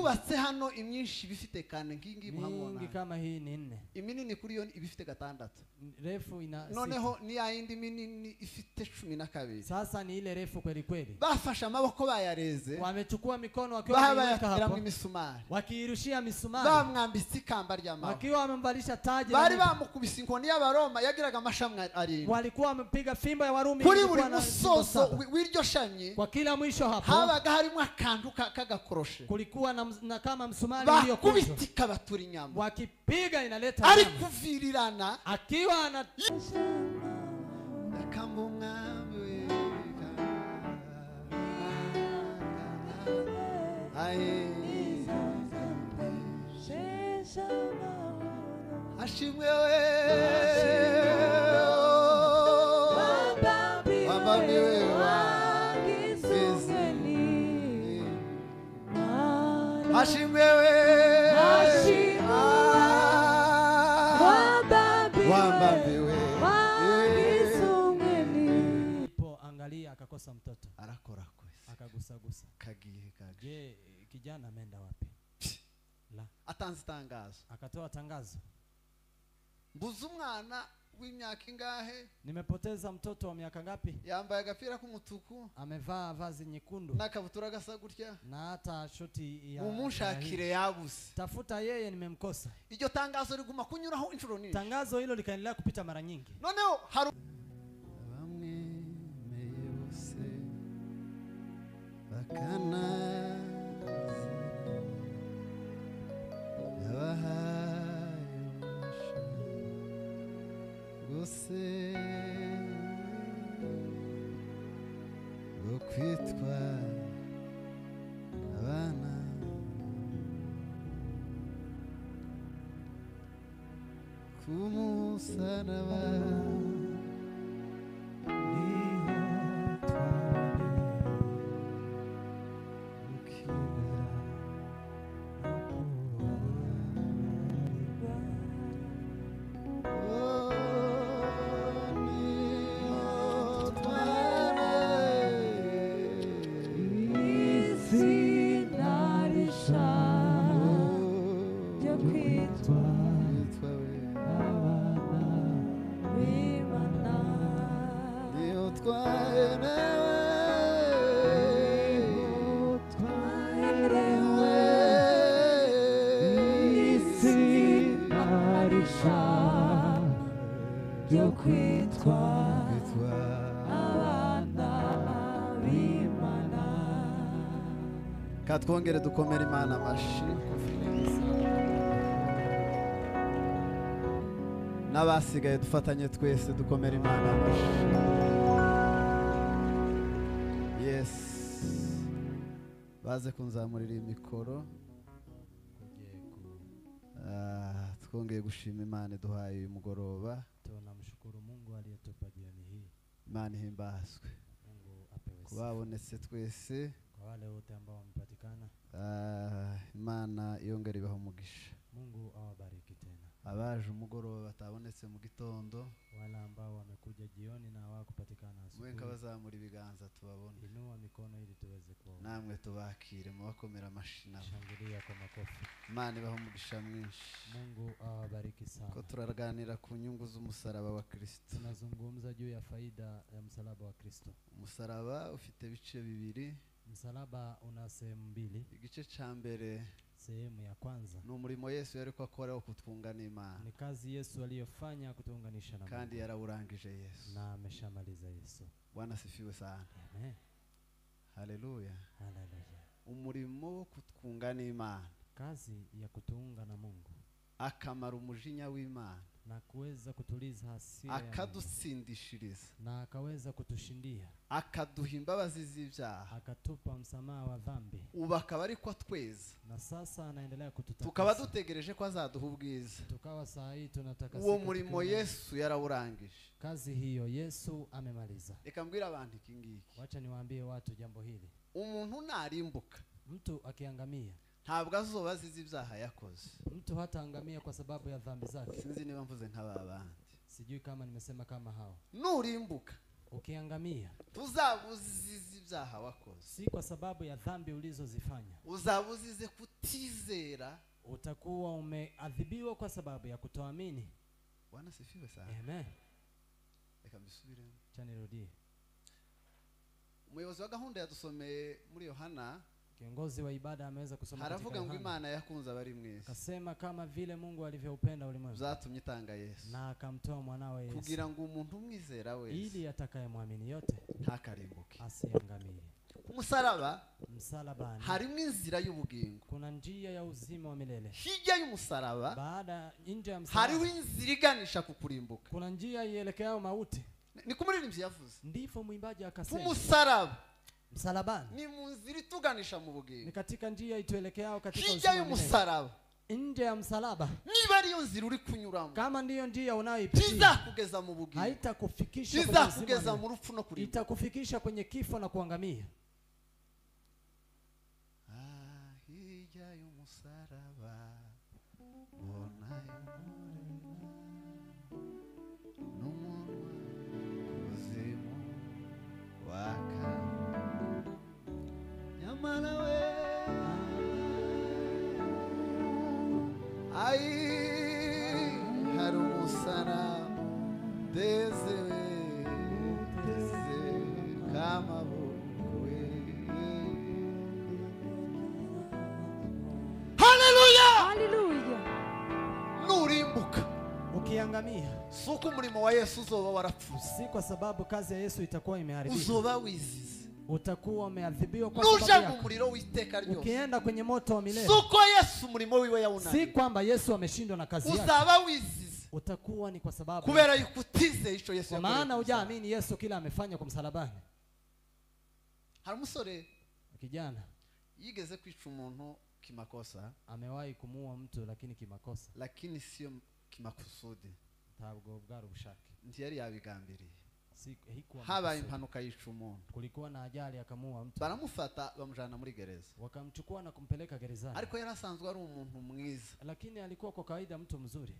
tubatse hano imyinshi bifite kane ngingi muhamona mingi kama hii ni 4 iminini kuri yo ibifite 6 refu ina noneho ni yindi minini ifite 12 sasa ni ile refu kweli kweli bafasha amaboko bayareze wamechukua mikono wakiwa wameweka hapo misumari wakiirushia misumari bamwambitse ikamba ry'amahoro wakiwa wamembalisha taji bari bamukubise inkoni y'abaroma yagiraga amashamwe ari walikuwa wamepiga fimbo ya Warumi kuri buri musozo wiryo shamye kwa kila mwisho hapo habaga harimo akantu kagakoroshe kulikuwa na kama msumari iliyokunjwa bakubitika baturi nyama wakipiga inaleta ari kuvirirana akiwa ana kambungamwe ai ashimwe we ashimwewe wambabiwe ipo angalia akakosa mtoto arakora kwese akagusagusa kagiye je kijana ameenda wapi la atanze tangazo akatoa tangazo mbuze umwana w'imyaka ingahe nimepoteza mtoto wa miaka ngapi yambaye agapira k'umutuku amevaa vazi nyekundu nakabutura gasa gutya na hata shoti ya umunshakire yabuze tafuta yeye nimemkosa iryo tangazo riguma kunyuraho inshuro nyinshi tangazo hilo likaendelea kupita mara nyingi noneho bamwe meyose bakana gose ukwitwa abana kumusaraba katwongere dukomera Imana amashi n'abasigaye dufatanye twese dukomera Imana amashi yes baze kunzamurira imikoro twongeye gushima Imana duhaye uyu mugoroba tunamshukuru Mungu aliyetupa jioni hii Imana himbazwe Mungu apewe sifa kubabonetse twese kwa wale wote ambao wamepatikana Imana yongere ibaho umugisha Mungu awabariki tena abaje umugoroba batabonetse mu gitondo wala ambao wamekuja jioni na hawakupatikana asubuhi wenka bazamura ibiganza tubabone inua mikono ili tuweze kuona namwe tubakire mubakomera amashina shangilia kwa makofi Imana ibaho umugisha mwinshi Mungu awabariki sana ko turaganira ku nyungu z'umusaraba wa Kristo tunazungumza juu ya faida ya msalaba wa Kristo umusaraba ufite bice bibiri msalaba una sehemu mbili igice ca mbere sehemu ya kwanza ni umurimo Yesu yariko akora wo kutwunga n'Imana ni kazi Yesu aliyofanya kutuunganisha na Mungu kandi yarawurangije Yesu na ameshamaliza Yesu Bwana sifiwe sana amen haleluya haleluya umurimo wo kutwunga n'Imana kazi ya kutuunga na Mungu akamara umujinya w'Imana na kuweza kutuliza hasira akadutsindishiriza na akaweza kutushindia akaduha imbabazi z'ibyaha akatupa msamaha wa dhambi ubaka bari kwa tweza na sasa anaendelea kututakasa tukaba dutegereje ko azaduha ubwiza tukawa saa hii tunataka uwo murimo Yesu yarawurangije kazi hiyo Yesu amemaliza reka mbwira abantu ikingiki wacha niwaambie watu jambo hili umuntu narimbuka mtu akiangamia ntabwo azobaziza ibyaha yakoze mtu hataangamia kwa sababu ya dhambi zake sinzi niba mvuze nk'ababandi sijui kama nimesema kama hao nurimbuka ukiangamia tuzabuzize ibyaha wakoze, si kwa sababu ya dhambi ulizozifanya, uzabuzize kutizera. utakuwa umeadhibiwa kwa sababu ya kutoamini. Bwana sifiwe sana. Amen. Reka mbisubiremo. Chanirudie. Umuyobozi wa gahunda yadusomeye muri Yohana, Kiongozi wa ibada ameweza kusoma katika haravuga ngo Yohana. Imana yakunze abari mwese, Akasema kama vile Mungu alivyoupenda ulimwengu zatumye itanga Yesu, na akamtoa mwanawe Yesu, kugira ngo umuntu umwizera wese ili atakayemwamini yote ntakarimbuke. asiangamie. Umusaraba Msalabani harimo inzira y'ubugingo, kuna njia ya uzima wa milele. hirya y'umusaraba Baada nje ya msalaba hariho inzira iganisha kukurimbuka. kuna njia ielekeayo mauti. Ni kumuririmbyi yavuze, Ndivyo mwimbaji akasema, umusaraba msalabani ni mu nzira ituganisha mu ni bugingo, katika njia ituelekeao katika hirya uzima wa milele. y'umusaraba Nje ya msalaba, niba ariyo nzira uri kunyuramo, kama ndiyo njia unayoipitia, ntizakugeza mu bugingo, haitakufikisha kwenye uzima wa ntizakugeza milele. mu rupfu no kurimbuka. Itakufikisha kwenye kifo na kuangamia. Hirya y'umusaraba bonayo n'umunwa kuzimu waka, nyamara we hari umusaraba ndeze k'amaboko we. Haleluya. Nurimbuka Ukiangamia si uko umurimo wa Yesu uzoba warapfuye, si kwa sababu kazi ya Yesu itakuwa imeharibika, uzoba wizize, utakuwa umeadhibiwa kwa nuja sababu mu yako. muriro w'iteka ryose. Ukienda kwenye moto wa milele, Si uko Yesu umurimo wiwe si yawunaniye, kwamba Yesu ameshindwa na kazi yake, uzaba wizize utakuwa ni kwa sababu kubera yuko utize ico Yesu kwa yakoreye maana ku musaraba. hujaamini Yesu kila amefanya kwa msalabani. Hari umusore Kijana yigeze kwica umuntu kimakosa, amewahi kumuua mtu lakini kimakosa, lakini sio kimakusudi, ntabwo bwari ubushake, ntiyari yabigambiriye. hikuwa Habaye makusudi. impanuka yica umuntu, Kulikuwa na ajali akamuua mtu, baramufata bamujana muri gereza, wakamchukua na kumpeleka gerezani, ariko yari asanzwe ari umuntu mwiza, lakini alikuwa kwa kawaida mtu mzuri.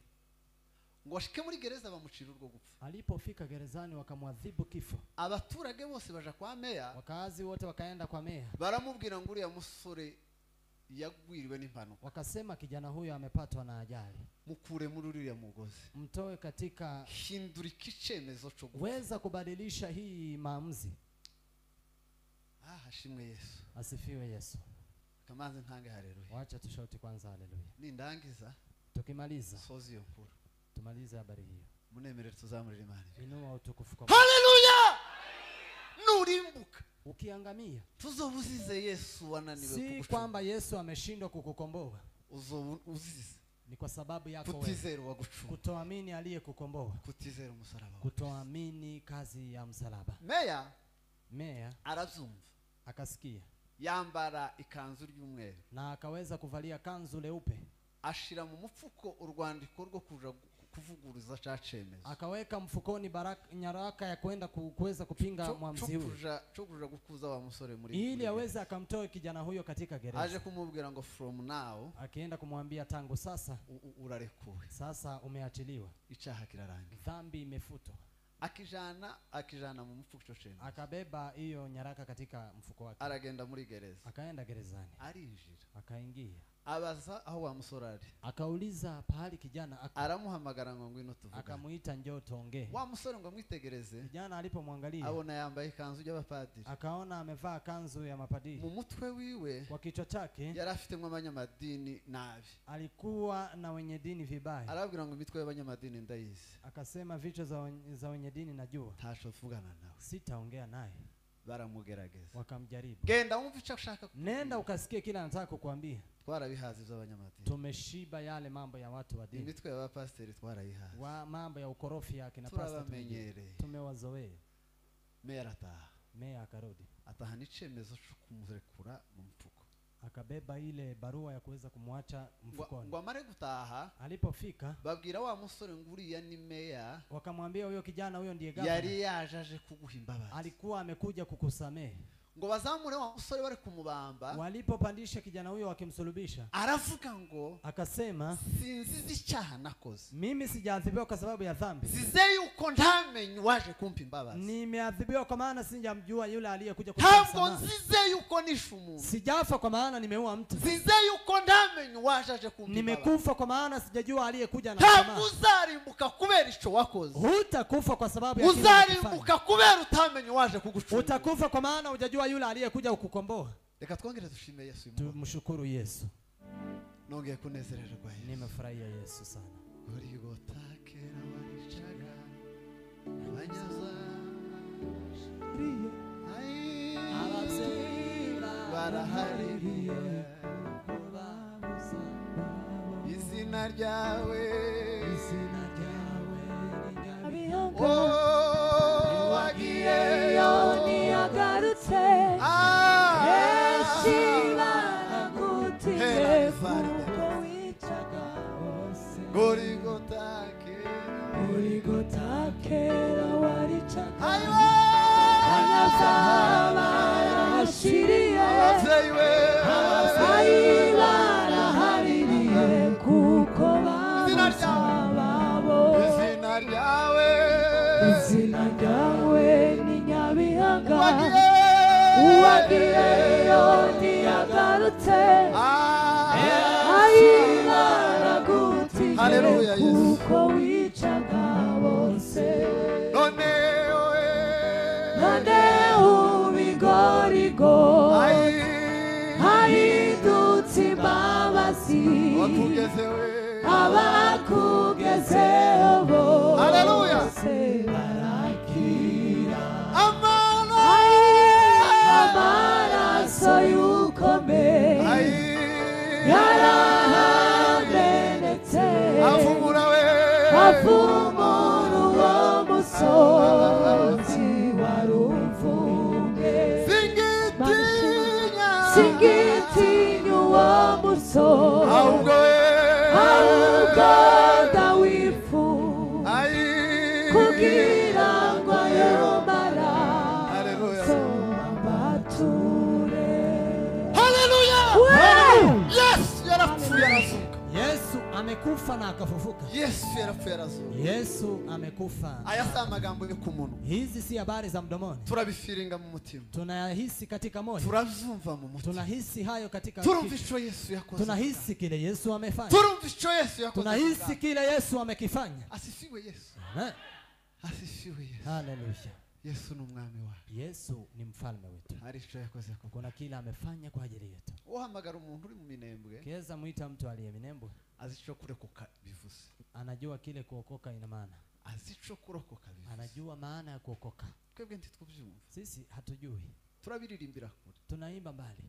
ngo ashike muri gereza bamucira urwo gupfa. Alipofika gerezani wakamwadhibu kifo. Abaturage bose baja kwa meya, Wakazi wote wakaenda kwa meya, baramubwira ngo uriya musore yagwiriwe n'impanuka, wakasema kijana huyo amepatwa na ajali, mukure muri uriya mugozi, mtoe katika, hindura ikicemezo cyo gupfa. weza kubadilisha hii maamuzi. Hashimwe Yesu. Asifiwe Yesu. Kamanze ntange haleluya. Wacha tushauti kwanza haleluya. Nindangiza Tukimaliza sozi yo nkuru, tumalize habari hiyo. munemerere tuzamurira Imana. Inua utukufu kwa Haleluya. Nurimbuka ukiangamia, tuzobuzize Yesu wananiwe si kugushora. kwamba Yesu ameshindwa kukukomboa, Uzobuzize ni kwa sababu yako wewe kutizera wagucunga, kutoamini aliyekukomboa, kutizera umusaraba. kutoamini kazi ya msalaba. Meya Meya arabyumva, akasikia yambara ikanzu ry'umweru, na akaweza kuvalia kanzu leupe, ashira mu mupfuko urwandiko rwo kuja kuvuguruza cacemeza, akaweka mfukoni nyaraka ya kwenda kuweza kupinga mwamzi huyo, cyo kuja gukuza wa musore muri, ili aweze akamtoe kijana huyo katika gereza. aje kumubwira ngo from now Akienda kumwambia tangu sasa urarekuwe, sasa umeachiliwa, icaha kirarangiye, dhambi imefutwa. akijana mu mupfuko cyo cemeza, Akabeba hiyo nyaraka katika mfuko wake, aragenda muri gereza, akaenda gerezani, arinjira, akaingia, abaza aho wa musore ari, akauliza pahali kijana aramuhamagara ngo ngwino tuvuga, akamuita njoo tuongee. wa musore ngo mwitegereze, Kijana alipomwangalia abona yambaye ikanzu y'abapadiri, akaona amevaa kanzu ya mapadiri, mu mutwe wiwe kwa kichwa chake yari afitemo abanyamadini nabi, alikuwa na wenye dini vibaya. arabwira ngo imitwe y'abanyamadini ndayizi, Akasema vichwa za wenye dini najua, ntasho vugana nawe, sitaongea naye. baramugerageza, Wakamjaribu, genda wumve icyo ashaka, nenda ukasikie kila anataka kukuambia. twarabihazi by'abanyamadini, Tumeshiba yale mambo ya watu wa dini, imitwe y'abapasiteri twarayihazi, wa mambo ya ukorofi ya kina pastor turabamenyereye. tumewazoea. Meya arataha, Meya akarudi, atahana icemezo cyo kumurekura mu mfuko, akabeba ile barua ya kuweza kumwacha mfukoni. ngo amare gutaha, Alipofika babwira wa musore ngo uriya ni meya, wakamwambia huyo kijana, huyo ndiye gavana, yari yaje kuguha imbabazi, alikuwa amekuja kukusamehe. ngo bazamure wa musore bari kumubamba walipopandisha kijana huyo wakimsulubisha aravuga ngo akasema sinzizi icyaha nakoze mimi sijaadhibiwa kwa sababu ya dhambi zize yuko ntamenye waje kumpa imbabazi nimeadhibiwa kwa maana sijamjua yule aliyekuja ntabwo nzize yuko nishe umuntu sijafa kwa maana nimeua mtu zize yuko ntamenye waje aje kumpa imbabazi nimekufa kwa maana sijajua aliyekuja na ntabwo uzarimbuka kubera icyo wakoze hutakufa kwa sababu ya uzarimbuka kubera utamenye waje kugucunga utakufa kwa maana hujajua yule aliyekuja kukukomboa reka twongere dushime Yesu tumshukuru Yesu nongeye kunezererwa Yesu nimefurahia Yesu sana Goligota-kera waricaga abanyaza ababyeyi barahaririye izina ryawe wagiyeyo ntiyagarutse Goligota-kera waricaga abanyazaba barahashiriye ababyeyi barahaririye kuko babuze ababo izina ryawe ni Nyabihaga uwagiyeyo ntiyagarutse Haleluya Yesu kuko wicaga bose none ubigorigo hahindutse imbabazi abakugezeho bose barakira amaraso y'ukomeye yarahamenetse afumura uwo musozi warumvunge singitinya uwo musozi ahubwo ndawifu kugira ngo ayo maraso ambature Haleluya Yes yarapfuye arazuka Yesu amekufa na akafufuka Yesu yarapfuye arazuka Yesu amekufa aya si amagambo yo ku muntu hizi si habari za mdomoni turabifiringa mu mutima tunahisi katika moyo turazumva mu mutima tunahisi hayo katika turumva icyo Yesu yakoze tunahisi kile Yesu amefanya turumva icyo Yesu yakoze tunahisi kile Yesu amekifanya asifiwe Yesu amen asifiwe Yesu haleluya Yesu ni umwami wacu Yesu ni mfalme wetu hari icyo yakoze kuna kile amefanya kwa ajili yetu uhamagara umuntu uri mu minembwe kiweza muita mtu aliye minembwe azi icyo kurokoka bivuze anajua kile kuokoka ina maana azi icyo kurokoka bivuze anajua maana ya kuokoka twebwe ntitwubyumva sisi hatujui turabiririmbira kure tunaimba mbali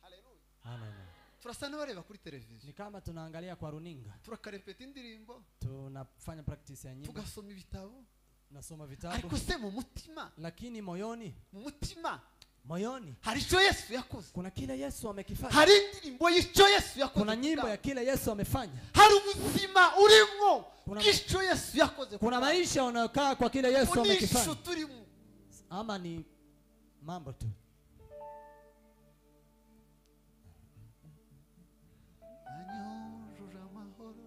haleluya haleluya turasa n'abareba kuri televiziyo ni kama tunaangalia kwa runinga turakarepeta indirimbo tunafanya practice ya nyimbo tugasoma ibitabo nasoma vitabu ariko se mu mutima lakini moyoni hari icyo Yesu yakoze kuna kile Yesu amekifanya hari indirimbo y'icyo Yesu yakoze kuna nyimbo ya kile Yesu amefanya hari ubuzima urimo bw'icyo Yesu yakoze kuna maisha unayokaa kwa kile Yesu amekifanya turimo ama ni mambo tu anyurura amahoro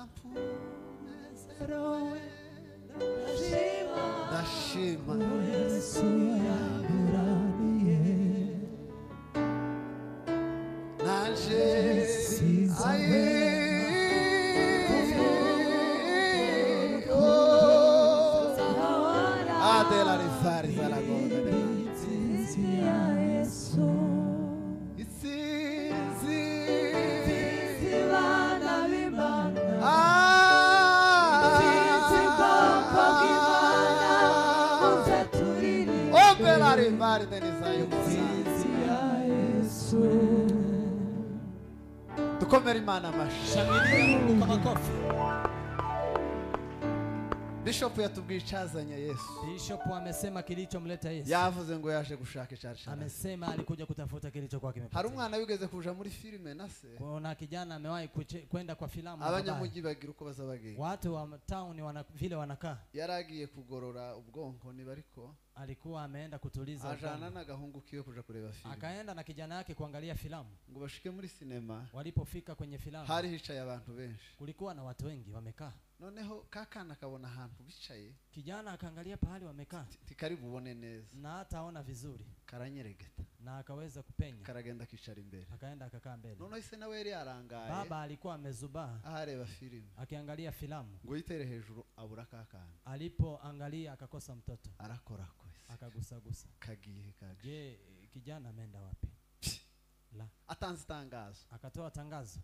ampunezerowe ndashima Yesu yaburaniye naje Adela rifari zaragonda Yesu isinzi bana b'Imana Opera rifari denizayo Yesu dukomere Imana amashi shangilia Mungu kwa makofi Bishop yatubwiye icazanya Yesu Bishop amesema kilichomleta Yesu yavuze ngo yaje gushaka icyarishana amesema alikuja kutafuta kilichokuwa kimepotea hari umwana wigeze kuja muri filime na se kuna kijana amewahi kwenda kwa filamu abanyamugi bagira uko bazabagiye watu wa town vile wanakaa yaragiye kugorora ubwonko ni bariko alikuwa ameenda kutuliza ajana ubongo. n'agahungu kiwe kuja kureba filime. Akaenda na kijana yake kuangalia filamu. Ngo bashike muri sinema Walipofika kwenye filamu hari hicaye abantu benshi. kulikuwa na watu wengi wamekaa. Noneho kakana kabona ahantu bicaye Kijana akaangalia pahali wamekaa tikaribu ubone neza. na hataona vizuri Karanyeregeta. na akaweza kupenya. Karagenda kicara imbere. Akaenda akakaa mbele. Noneho ise nawe yari yarangaye. Baba alikuwa amezubaa Ahareba filime. akiangalia filamu. Ngo yitere hejuru abura kakana. Alipoangalia akakosa mtoto. Arakora kwese. Akagusagusa. Kagiye kaje. Je, kijana ameenda wapi? La. Atanze itangazo. Akatoa tangazo.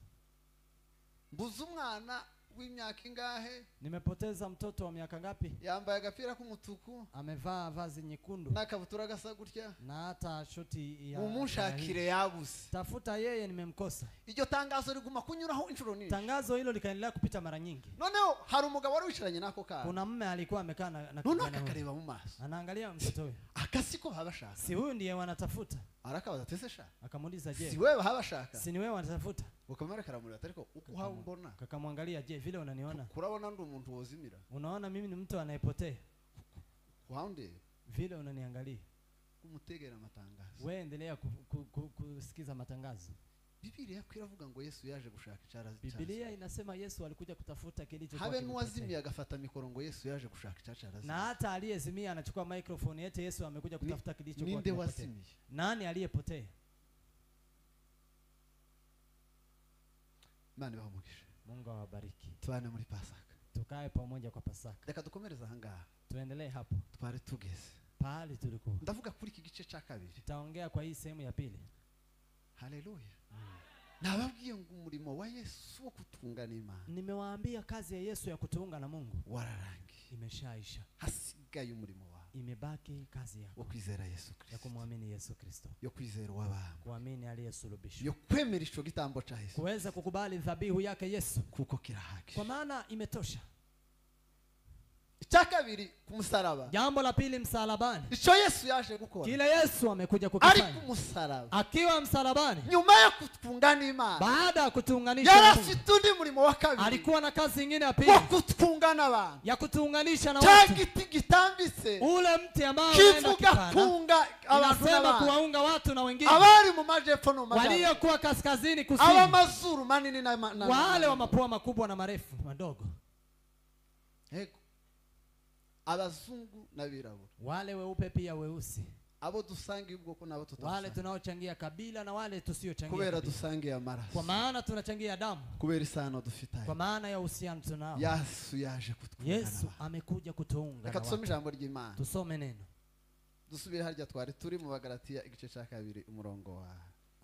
Mbuze umwana w'imyaka ingahe? Nimepoteza mtoto wa miaka ngapi? Yambaye agapira k'umutuku. Amevaa vazi nyekundu. N'akabutura gasa gutya. Na hata shoti ya Mumunshakire yabuze. Tafuta yeye nimemkosa. Iryo tangazo riguma kunyuraho inshuro nyinshi. Tangazo hilo likaendelea kupita mara nyingi. Noneho hari umugabo wari wicaranye nako kana. Kuna mume alikuwa amekaa na Noneho kijana huyo. akakareba mu maso. Anaangalia mtoto huyo. Akasiko habashaka. Si huyu ndiye wanatafuta? Arakabaza tese sha. Akamuuliza je, Si wewe habashaka. si ni wewe wanatafuta? Ukamara karamurira ariko uko hambona. Kakamwangalia, je, vile unaniona? Kurabona ndi umuntu wozimira. Unaona mimi ni mtu anayepotea? Wande Vile unaniangalia. kumutegera amatangazo. Wewe endelea kusikiza matangazo. Biblia kwiravuga ngo Yesu yaje gushaka icyarazi. Biblia inasema Yesu alikuja kutafuta kilichokuwa habe kimepotea. nuwazimia agafata mikoro ngo Yesu yaje gushaka icyarazi. Na hata aliyezimia anachukua microphone eti Yesu amekuja kutafuta kilichokuwa ninde kimepotea. wazimia? Nani aliyepotea? Imana ibamugisha. Mungu awabariki. Tubane muri Pasaka. Tukae pamoja kwa Pasaka. Reka dukomereza ahangaha. Tuendelee hapo. Twari tugeze. Pahali tulikuwa. Ndavuga kuri iki gice cya kabiri. Tutaongea kwa hii sehemu ya pili. Haleluya. Nababwiye ngo umurimo wa Yesu wo kutungana Imana. Nimewaambia kazi ya Yesu ya kutuunga na Mungu Wararangiye. imeshaisha. Hasigaye umurimo wawe. Imebaki kazi yako Wo kwizera Yesu ya Kristo. kumwamini Yesu Kristo. Yo kwizera w'abantu. Kuamini aliyesulubishwa. Yo kwemera ico gitambo cha Yesu. Kuweza kukubali dhabihu yake Yesu. Kuko kirahagije. Kwa maana imetosha. Icyakabiri kumusaraba. Jambo la pili, msalabani. Ico Yesu yaje gukora. Kile Yesu amekuja Ari kukifanya. kumusaraba. Akiwa msalabani. Nyuma yo kutungana Imana. Baada ya kutuunganisha na Mungu. Yarafite undi murimo wa kabiri. Alikuwa na kazi nyingine ya pili. Wo kutungana abantu. Ya kutuunganisha na watu. Cyagiti gitambitse. Ule mti ambao unaenda Kivuga kipana. kunga abantu Inasema n'abantu. kuwaunga watu na wengine. Abari mu majepfo no majyaruguru. Waliokuwa kaskazini kusini. Aba mazuru manini na wale wa mapua makubwa na marefu madogo. Ego. Abazungu n'abirabura. Wale weupe pia weusi. Abo dusangiye ubwoko nabo tutafanya. Wale tunaochangia kabila na wale tusiochangia kubera kabila. dusangiye amaraso. Kwa maana tunachangia damu. Kubera isano dufitaye. Kwa maana ya uhusiano tunao. Yesu yaje kutwungana. Yesu amekuja kutuunga. Reka tusome ijambo ry'Imana. Tusome neno. Dusubire harya twari turi mu Bagalatiya igice cya kabiri umurongo wa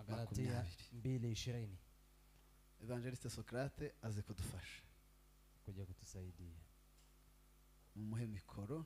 Galatia 2:20. Evangeliste Socrate aze kudufasha. Kuja kutusaidia. Mumuhe mikoro.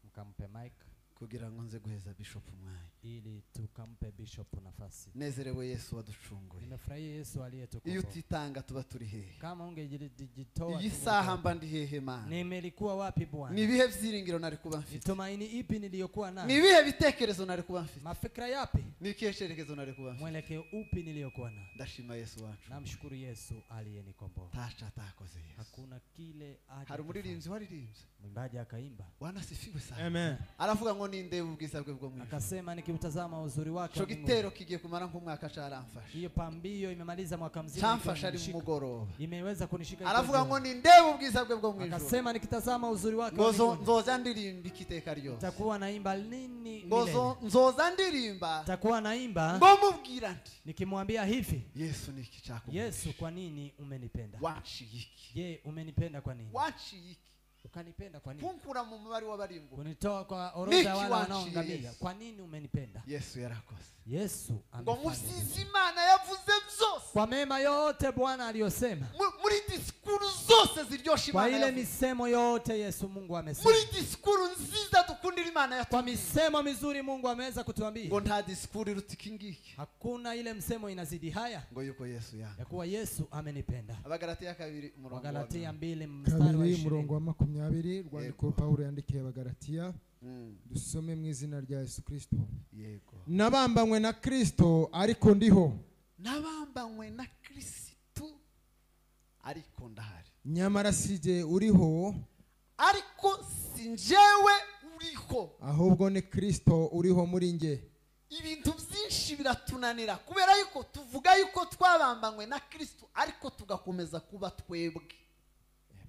Mkampe mic. Kugira ngo nze guheza bishop umwanya. Ili tukampe bishop nafasi. Nezerewe Yesu waducunguye. Nimefurahia Yesu aliyetukomboa. Iyo utitanga tuba turi hehe? Kama ungejitoa. Iyi saha mba ndi hehe Mana? Nimelikuwa wapi Bwana? Ni bihe byiringiro nari kuba mfite? Tumaini ipi niliyokuwa nayo? Ni bihe bitekerezo nari kuba mfite? Mafikra yapi? Ni kihe cyerekezo nari kuba mfite? Mwelekeo upi niliyokuwa nao? Ndashima Yesu wacu. Namshukuru Yesu aliyenikomboa. Tacha takoze Yesu. Hakuna kile aje. Hari umuririmbyi waririmbye. Mwimbaji akaimba. Bwana sifiwe sana. Amen. Aravuga ngo ninde ubwiza bwe bwo mwijuru. Akasema nikimtazama uzuri wake. Cyo gitero kigiye kumara nk'umwaka caramfasha. Hiyo pambio imemaliza mwaka mzima. Chamfasha ari mu mugoroba. Imeweza kunishika. Aravuga ngo ninde ubwiza bwe bwo mwijuru. Akasema nikitazama uzuri wake. Nzoza ndirimba ikiteka ryose. Takuwa naimba nini? Nzoza ndirimba. Takuwa naimba. Ngo mubwira nti. Nikimwambia hivi. Yesu ni iki chako? Yesu, kwa nini umenipenda? Wachi iki? Je, umenipenda kwa nini? Wachi iki? Ukanipenda kwa nini? Kunkura mu mubari w'abarimbuka. Kunitoa kwa orodha ya wale wanaoangamia. Kwa nini umenipenda? Yesu yarakoze. Yesu amefanya. Ngo musizi Imana yavuze byose. Kwa mema yote Bwana aliyosema. Muri disikuru zose ziryoshye Imana. Kwa ile misemo yote Yesu Mungu amesema. Muri disikuru nziza dukundira Imana yatu. Kwa misemo mizuri Mungu ameweza kutuambia. Ngo nta disikuru irutiki ngiki. Hakuna ile msemo inazidi haya. Ngo yuko Yesu ya. Ya kuwa Yesu amenipenda. Abagalatiya 2 umurongo wa Galatia 2 mstari wa 20. Umurongo wa 20 rwandiko Paulo yandikiye Abagalatiya. Dusome mu izina rya Yesu Kristo. Yego. Nabambanywe na Kristo ariko ndiho. Nabambanywe na Kristo ariko ndahari. Nyamara sije uriho. Ariko sinjewe uriho, ahubwo ni Kristo uriho muri nge. ibintu byinshi biratunanira kubera yuko tuvuga yuko twabambanywe na Kristo ariko tugakomeza kuba twebwe.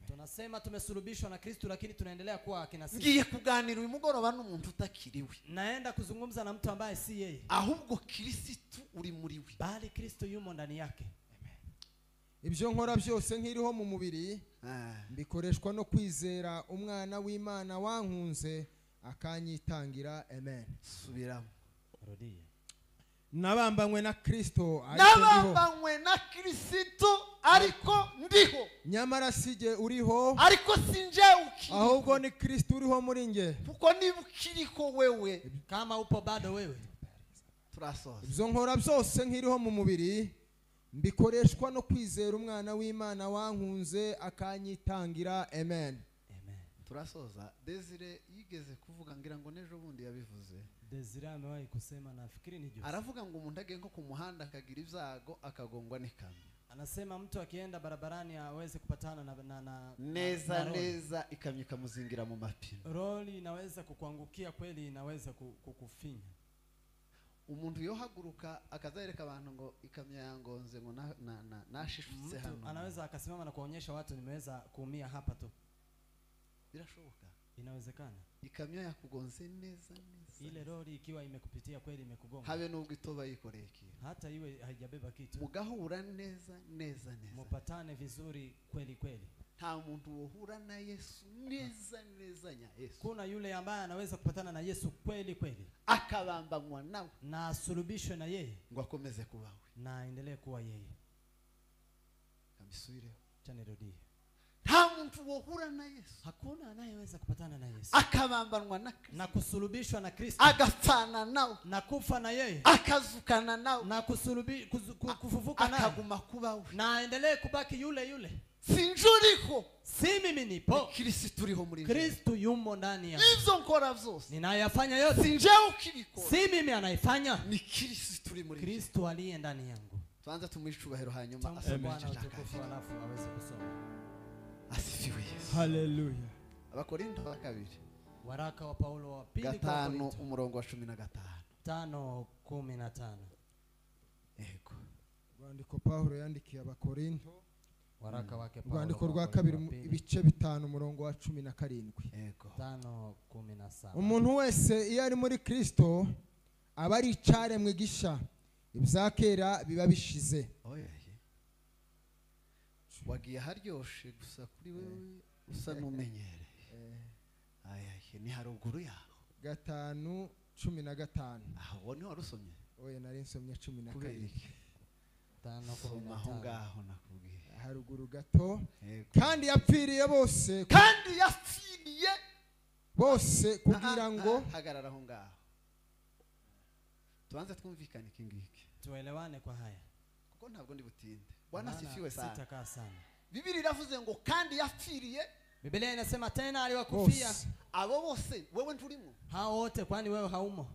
Tunasema tumesulubishwa na Kristo lakini tunaendelea kuwa akina sisi. Ngiye kuganira uyu mugoroba n'umuntu utakiriwe. Naenda kuzungumza na mtu ambaye si yeye. Ahubwo Kristo uri muri we. Bali Kristo yumo ndani yake. Ibyo nkora byose nkiriho mu mubiri bikoreshwa no kwizera umwana w'Imana wankunze akanyitangira. Amen. Subiramo. Rudia. Nabambanywe na Kristo ariko ndiho. Nyamara sije uriho, ariko sinje ukiriho, ahubwo ni Kristo uriho muri nge. Kuko niba ukiriho wewe, kama upo bado wewe. Turasoza. Ibyo nkora byose nkiriho mu mubiri bikoreshwa no kwizera umwana w'Imana wankunze akanyitangira. Amen. Turasoza. Desire yigeze kuvuga ngira ngo nejo bundi yabivuze. Desire amewahi kusema, nafikiri ni juzi. Aravuga ngo umuntu agenge nko ku muhanda akagira ibyago akagongwa n'ikamyo. Anasema mtu akienda barabarani aweze kupatana na neza ikamyo ikamuzingira mu mapine. Roli inaweza kukuangukia kweli, inaweza kukufinya. Umuntu yohaguruka akazereka abantu ngo ikamyo yangonze ngo nashishutse hano. Anaweza akasimama na kuonyesha watu nimeweza kuumia hapa tu. Birashoboka. Inawezekana. Ikamyo yakugonze neza. Ile roli ikiwa imekupitia kweli, imekugonga. Habe nubwo itoba yikoreye kitu. Hata iwe haijabeba kitu. Mugahura neza. Mupatane vizuri kweli. Nta muntu wohura na Yesu neza nya Yesu. Kuna yule ambaye anaweza kupatana na Yesu kweli. Akabambanywa nawe. Na asulubishwe na yeye. Ngo akomeze kuba we. Na aendelee kuwa yeye. Kabisubire. Chanirudie. Nta muntu wohura na Yesu. Hakuna anayeweza kupatana na Yesu. Akabambanwa na Kristo. Na kusulubishwa na Kristo. Agapfana nawe. Na kufa na yeye. Akazukana nawe. Na kufufuka nawe. Akaguma kuba we. Na aendelee kubaki yule. Sinjuriho. Si mimi nipo. Kristo uriho muri. Kristo yumo ndani yangu. Ivyo nkora vyose. Ninayafanya yote. Sinje ukibikora. Si mimi anaifanya. Ni Kristo uri muri. Kristo aliye ndani yangu. Tuanze tumwishubahiro hanyuma Bwana utukufu alafu aweze kusoma. Asifiwe Yesu. Haleluya. Abakorinto wa kabiri. Waraka wa Paulo wa pili kwa Korinto. 5 umurongo wa 15. 5:15. Yego. Rwandiko Paulo yandikiye Abakorinto. Waraka wake Paulo. Rwandiko rwa kabiri ibice 5 umurongo wa 17. Yego. 5:17. Umuntu wese iyo ari muri Kristo aba ari icaremwe gisha, ibyakera biba bishize. Wagiye haryoshe gusa kuri wewe usa n'umenyereye. Ni haruguru yaho. 5:15. Aho ni warusomye. Oya nari nsomye 12. 5:15. Ngaho nakubwiye. Haruguru gato. Kandi yapfiriye bose kugira ngo hagarara aho ngaho. Tuanze twumvikane kingiki. Tuelewane kwa haya. Kuko ntabwo ndi butinde. Bwana asifiwe sana. Sitakaa sana. Biblia iravuze ngo kandi yapfiriye. Biblia inasema tena aliwakufia. Abo bose wewe nturimo. Hao wote kwani wewe haumo?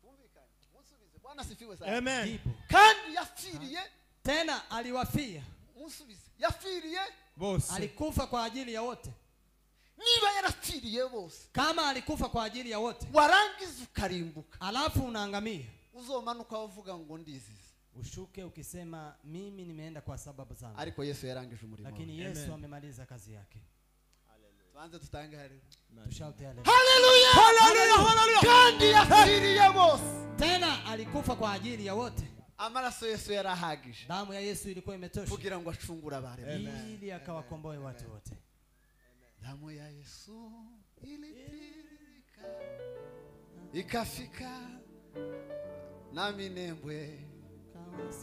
Twumvikane. Musubize. Bwana asifiwe sana. Amen. Kandi yapfiriye. Tena aliwafia. Musubize. Yapfiriye bose. Alikufa kwa ajili ya wote. Niba yarapfiriye bose. Kama alikufa kwa ajili ya wote. Warangiza ukarimbuka. Alafu unaangamia. Uzomanuka uvuga ngo ndizize. Ushuke ukisema mimi nimeenda kwa sababu zangu. Ariko Yesu yarangije umurimo. Lakini Yesu amemaliza kazi yake. Tuanze tutange haleluya. Tushaute haleluya. Haleluya. Kandi yapfiriye bose. Tena alikufa kwa ajili ya wote. Amaraso Yesu yarahagije. Damu ya Yesu ilikuwa imetosha. Kugira ngo acungura baremwe. Ili akawakomboe watu wote. Damu ya Yesu ilitirika. Ikafika na minembwe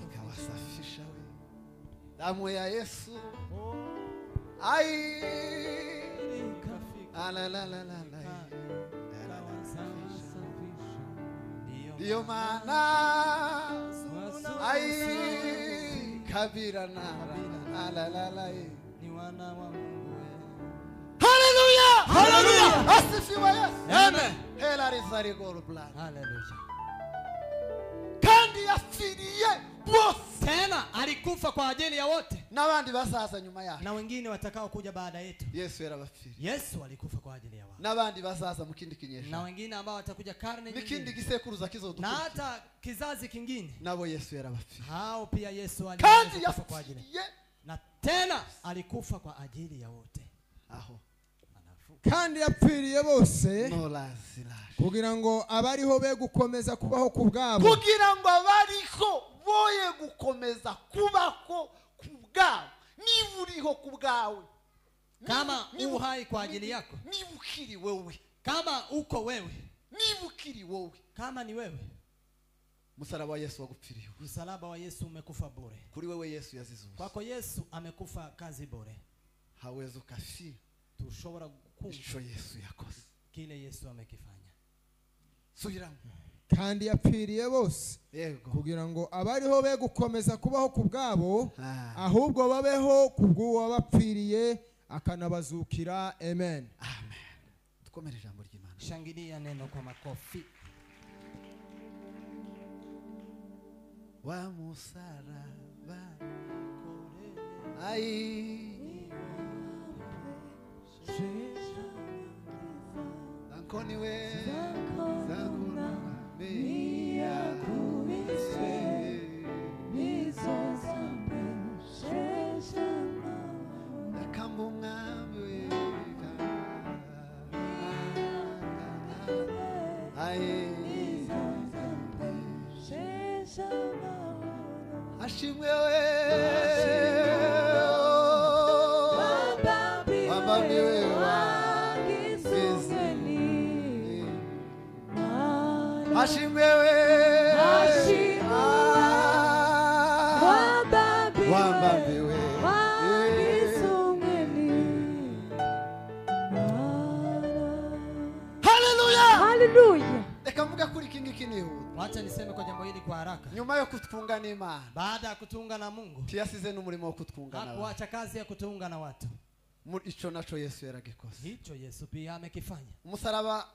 ikawasafisha we. Damu ya Yesu ikafika la ndio maana kabira na ni wana wa Mungu. Haleluya. Asifiwe Yesu. Amen. Hela rizari gol blood. Haleluya. Kandi yapfiriye bose. Tena alikufa kwa ajili ya wote. n'abandi bazaza nyuma yacu. na wengine watakao kuja baada yetu. Yesu yarabapfiriye. Yesu alikufa kwa ajili ya wao. N'abandi bazaza mu kindi kinyejana. Na wengine ambao watakuja karne n'ikindi nyingine. gisekuruza Na kizodukurikira. hata kizazi kingine. Nabo Yesu yarabapfiriye. Hao pia Yesu Kandi alikufa kwa ajili. yapfiriye. Na tena alikufa kwa ajili ya wote. Aho. kandi yapfiriye bose No laziraje. kugira ngo abariho be gukomeza kubaho ku bwabo, kugira ngo abariho boye gukomeza kubako ku bwabo. Niba uriho ku bwawe, kama uhai kwa ajili yako, niba ukiri wewe, kama uko wewe, niba ukiri wowe, kama ni wewe, musaraba wa Yesu wagupfiriye. msalaba wa Yesu umekufa bure. Kuri wewe Yesu yazize ubusa. Kwako Yesu amekufa kazi bure. Hawezi ukafia Tushobora kumva ico Yesu yakoze. kile Yesu amekifanya. Subiramo. kandi yapfiriye bose Yego. kugira ngo abariho be gukomeza kubaho ku bwabo, ahubwo babeho kubw'uwo wabapfiriye akanabazukira. Amen. Amen. Tukomere ijambo ry'Imana. Shangilia neno kwa makofi. Wa musaraba ai Ankoni we zakuna mia kuise nakambunga we ai ashimwe we wabambi we ashimwe we wabambi we Hallelujah. Reka mvuga kuri kingi kinihuta. Wacha niseme kwa jambo hili kwa haraka. Nyuma yo kutunga n'Imana, Baada ya kutunga na Mungu, tiyasize n'umurimo wo kutunga na hakuacha kazi ya kutunga na watu. ico naco Yesu yaragikoze. Hicho Yesu pia amekifanya. Umusaraba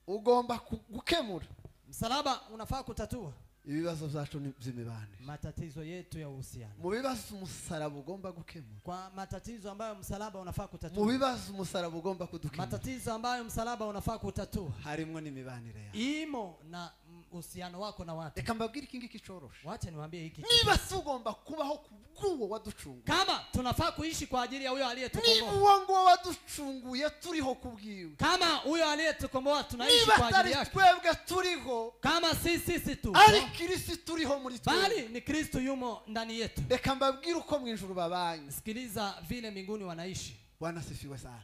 ugomba gukemura Msalaba unafaa kutatua ibibazo byacu by'imibane. matatizo yetu ya uhusiano. Mu bibazo umusaraba ugomba gukemura. Kwa matatizo ambayo msalaba unafaa Mu kutatua. bibazo umusaraba ugomba kudukemura. Matatizo ambayo msalaba unafaa kutatua. Harimo n'imibanire yawe. Imo na uhusiano wako na watu. Reka mbabwire kingi kicoroshe. Wacha niwaambie hiki. Niba tugomba kubaho kubwo waducunguye. Kama tunafaa kuishi kwa ajili ya huyo Niba aliyetukomboa. uwo ngo waducunguye turiho kubwiwe. Kama huyo aliyetukomboa tunaishi Niba kwa ajili tari yake. twebwe turiho, Kama sisi tu. ari Kristo turiho muri twebwe. Bali ni Kristo yumo ndani yetu. Reka mbabwire uko mu ijuru babanye. Sikiliza vile mbinguni wanaishi. Bwana asifiwe sana.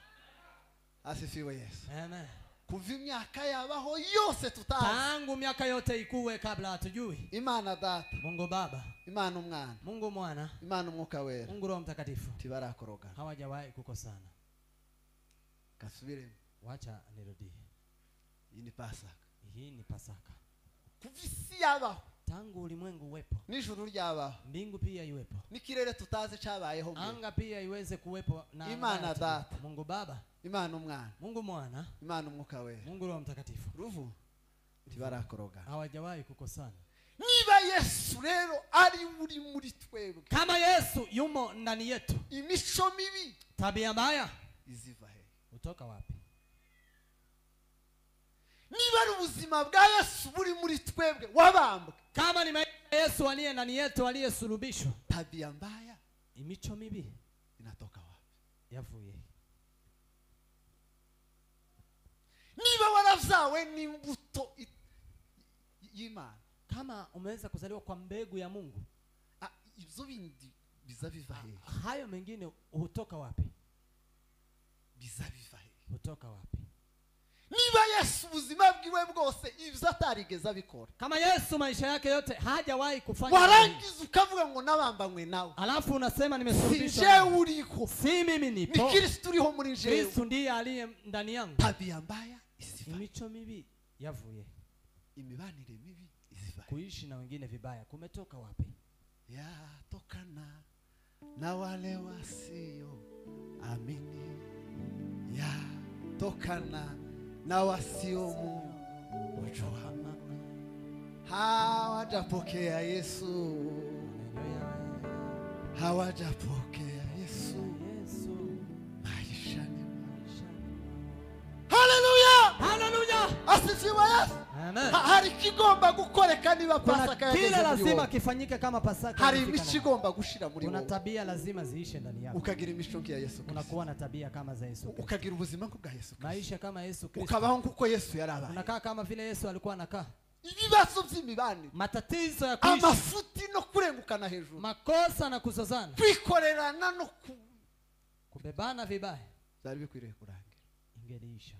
Asifiwe Yesu. Amen. Kuva imyaka yabaho yose tutazi. Tangu miaka yote ikuwe kabla hatujui. Imana Data, Mungu Baba, Imana Umwana, Mungu Mwana, Imana Umwuka Wera Mungu Roho Mtakatifu tibarakoroga. hawajawahi kukosana. Kasubiremo. Wacha nirudie. Iyi ni Pasaka. Hii ni Pasaka. Kuva isi yabaho, Tangu ulimwengu uwepo, n'ijuru ryabaho, mbingu pia iwepo, n'ikirere tutazi cabayeho mbere. anga pia iweze kuwepo na Imana ambayo Data. tuwepo. Mungu Baba, Imana Umwana, Mungu Mwana, Imana Umwuka Wera. Mungu Roho Mtakatifu Ruvu tibarakoroga. hawajawahi kukosana. Niba Yesu rero ari uri muri twebwe, Kama Yesu yumo ndani yetu, imico mibi tabia mbaya iziva he? utoka wapi? Niba ari ubuzima bwa Yesu buri muri twebwe wabambwe, Kama ni maisha ya Yesu aliye ndani yetu, aliyesulubishwa, tabia mbaya imico mibi inatoka wapi? yavuye. Niba warazawe n'imbuto y'Imana, Kama umeweza kuzaliwa kwa mbegu ya Mungu, ibyo bindi biza biva he? hayo mengine hutoka wapi? Biza biva he? Hutoka wapi? Niba Yesu ubuzima bwiwe bwose ibyo atarigeze abikora, Kama Yesu maisha yake yote hajawahi kufanya, warangiza ukavuga ngo nabambanywe nawe, alafu unasema si nimesulubishwa, jewe uriho, si mimi ni nipo, Kristo uriho muri jewe. Kristo ndiye aliye ndani yangu. Tabia mbaya isiva, Imico mibi yavuye. imibanire mibi isiva, Kuishi na wengine vibaya kumetoka wapi? yatokana na wale wasio amini, yatokana na wasio mjua, hawajapokea Yesu, hawajapokea Yesu Yesu maishani mwao. maishani. Haleluya! Haleluya. Asifiwe Yesu. Amen. Hari kigomba gukoreka niba Kuna Pasaka kile yageze muri lazima wowe. kifanyike kama Pasaka. Hari imefika imico ndani. igomba gushira muri Kuna wowe, tabia lazima ziishe ndani yako. ukagira imico nk'iya Yesu Kristo, Unakuwa na tabia kama za Yesu Kristo. ukagira ubuzima nk'ubwa Yesu Kristo, Maisha kama Yesu Kristo. ukabaho nk'uko Yesu yari abaye. Unakaa kama vile Yesu alikuwa anakaa. Ibibazo by'imibanire, Matatizo ya kuishi, amafuti no kurengukana hejuru, makosa na kuzozana, kwikorerana no kubebana vibaya, byari bikwiriye kurangira. ingeliisha.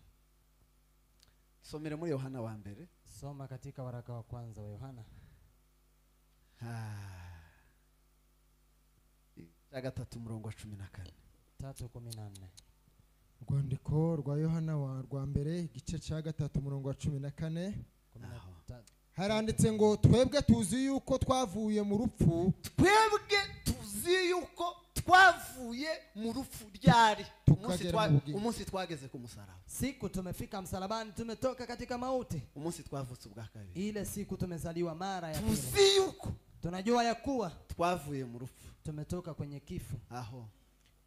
Somere muri Yohana wa mbere. Soma katika waraka wa kwanza wa Yohana. Ya gatatu murongo wa 14. 3:14. Urwandiko rwa Yohana wa rwa mbere igice cya 3 murongo wa 14 haranditse ngo twebwe tuzi yuko twavuye mu rupfu, Twebwe tuzi yuko twavuye mu rupfu ryari umunsi twageze ku musaraba. Siku tumefika msalabani, tumetoka katika mauti. Umunsi twavutse ubwa kabiri. Ile siku tumezaliwa mara ya pili. Tuzi yuko Tunajua ya kuwa twavuye mu rupfu, tumetoka kwenye kifo aho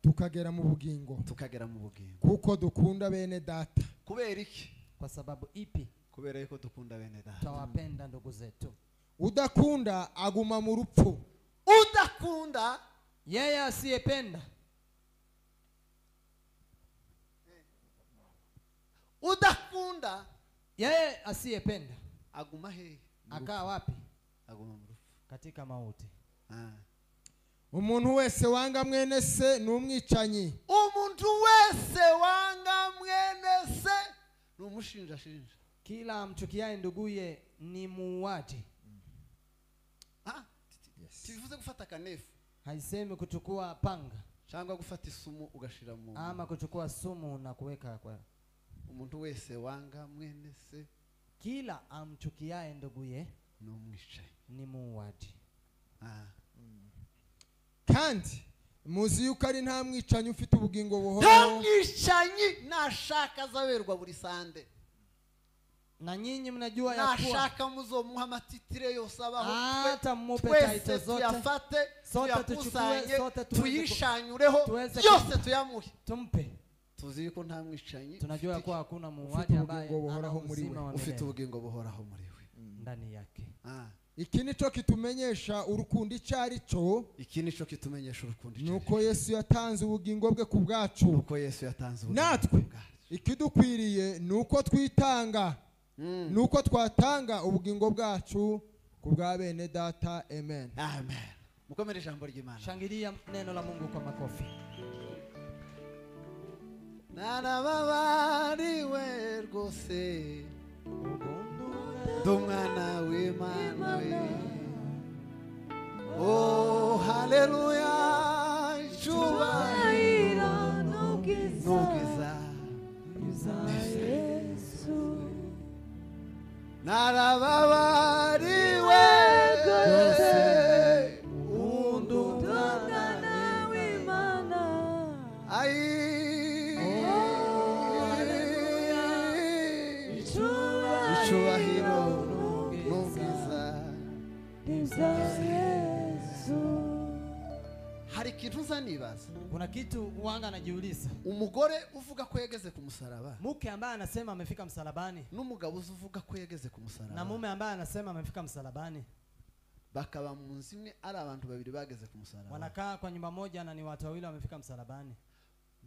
tukagera mu bugingo, tukagera mu bugingo. kuko dukunda bene data. Kubera iki? kwa sababu ipi? Kubera yuko dukunda bene data. Tawapenda ndugu zetu. Udakunda aguma mu rupfu. Udakunda, Yeye asiyependa, udakunda yeye asiyependa aguma he? akaa wapi? Aguma mu rupfu. Katika mauti. Umuntu wese wanga mwene se ni umwicanyi. Umuntu wese wanga mwene se ni umushinjashinja. Kila amchukiaye nduguye ni muuaji. Tibivuze gufata kanefu, Haisemi kuchukua panga cyangwa gufata isumu ugashira mu. ama kuchukua sumu na kuweka kwa. Umuntu wese wanga mwene se, Kila amchukiaye nduguye ni umwicanyi, ni muuaji. Kandi muzi yuko ari nta mwicanyi ufite ubugingo nta buhoraho. mwicanyi nashaka azaberwa buri sande. Na nyinyi mnajua ya kuwa Nashaka muzomuha amatitire yose abaho, hata mmupe twese taito zote, tuyafate, sote tuyakusanye, tuchukue, sote tuweze tuyishanyureho, tuweze yose tuyamuhe. tumpe. Tuzi yuko nta mwicanyi Tunajua ya ufite kuwa hakuna muuaji ambaye ubugingo buhoraho ana muri uzima we. wa ufite milele ubugingo buhoraho muri we. ndani yake. Iki nico kitumenyesha urukundo icari cyo, Iki nico kitumenyesha urukundo nuko Yesu yatanze ubugingo bwe ku bwacu. nuko Yesu yatanze ubugingo Natwe bwacu. ikidukwiriye nuko twitanga, nuko twatanga ubugingo bwacu ku bwa bene data. Amen. Amen. Mukomere ijambo ry'Imana. Shangilia neno la Mungu kwa makofi. Narababariwe rwose ndumwana w'Imana we. Oh haleluya, icyubahiro n'ubwiza narababariwe rwose Umwana w'Imana. icyubahiro n'ubwiza. Hari ikintu uzanibaza, Kuna kitu wanga anajiuliza. umugore uvuga ko yageze ku musaraba Mke ambaye anasema amefika msalabani n'umugabo uvuga ko yageze ku na musaraba mume ambaye anasema amefika msalabani, bakaba mu nzu imwe, ari abantu babiri bageze ku musaraba, wanakaa kwa nyumba moja na ni watu wawili wamefika msalabani.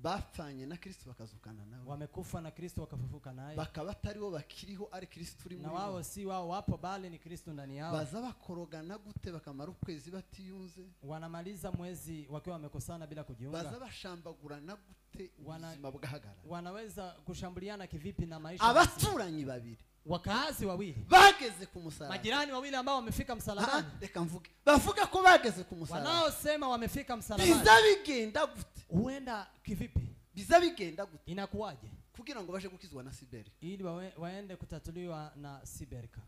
bapfanye na Kristo bakazukana nawe, Wamekufa na Kristo wakafufuka naye, bakaba ataribo bakiriho, ari Kristo uri na muri wao bo. si wao wapo bali ni Kristo ndani yao. Baza bakorogana gute bakamara ukwezi batiyunze, Wanamaliza mwezi wakiwa wamekosana bila baza kujiunga. bashambagurana gute ubuzima bwahagarara. Wanaweza kushambuliana kivipi na maisha? Abaturanyi babiri Wakaazi wawili, bageze ku musaraba, majirani wawili ambao wamefika msalabani, reka mvuge, bavuga ko bageze ku musaraba, wanaosema wamefika msalabani, biza bigenda gute? huenda kivipi? Biza bigenda gute Inakuwaje kugira ngo baje gukizwa na Siberi? ili waende kutatuliwa na Siberka?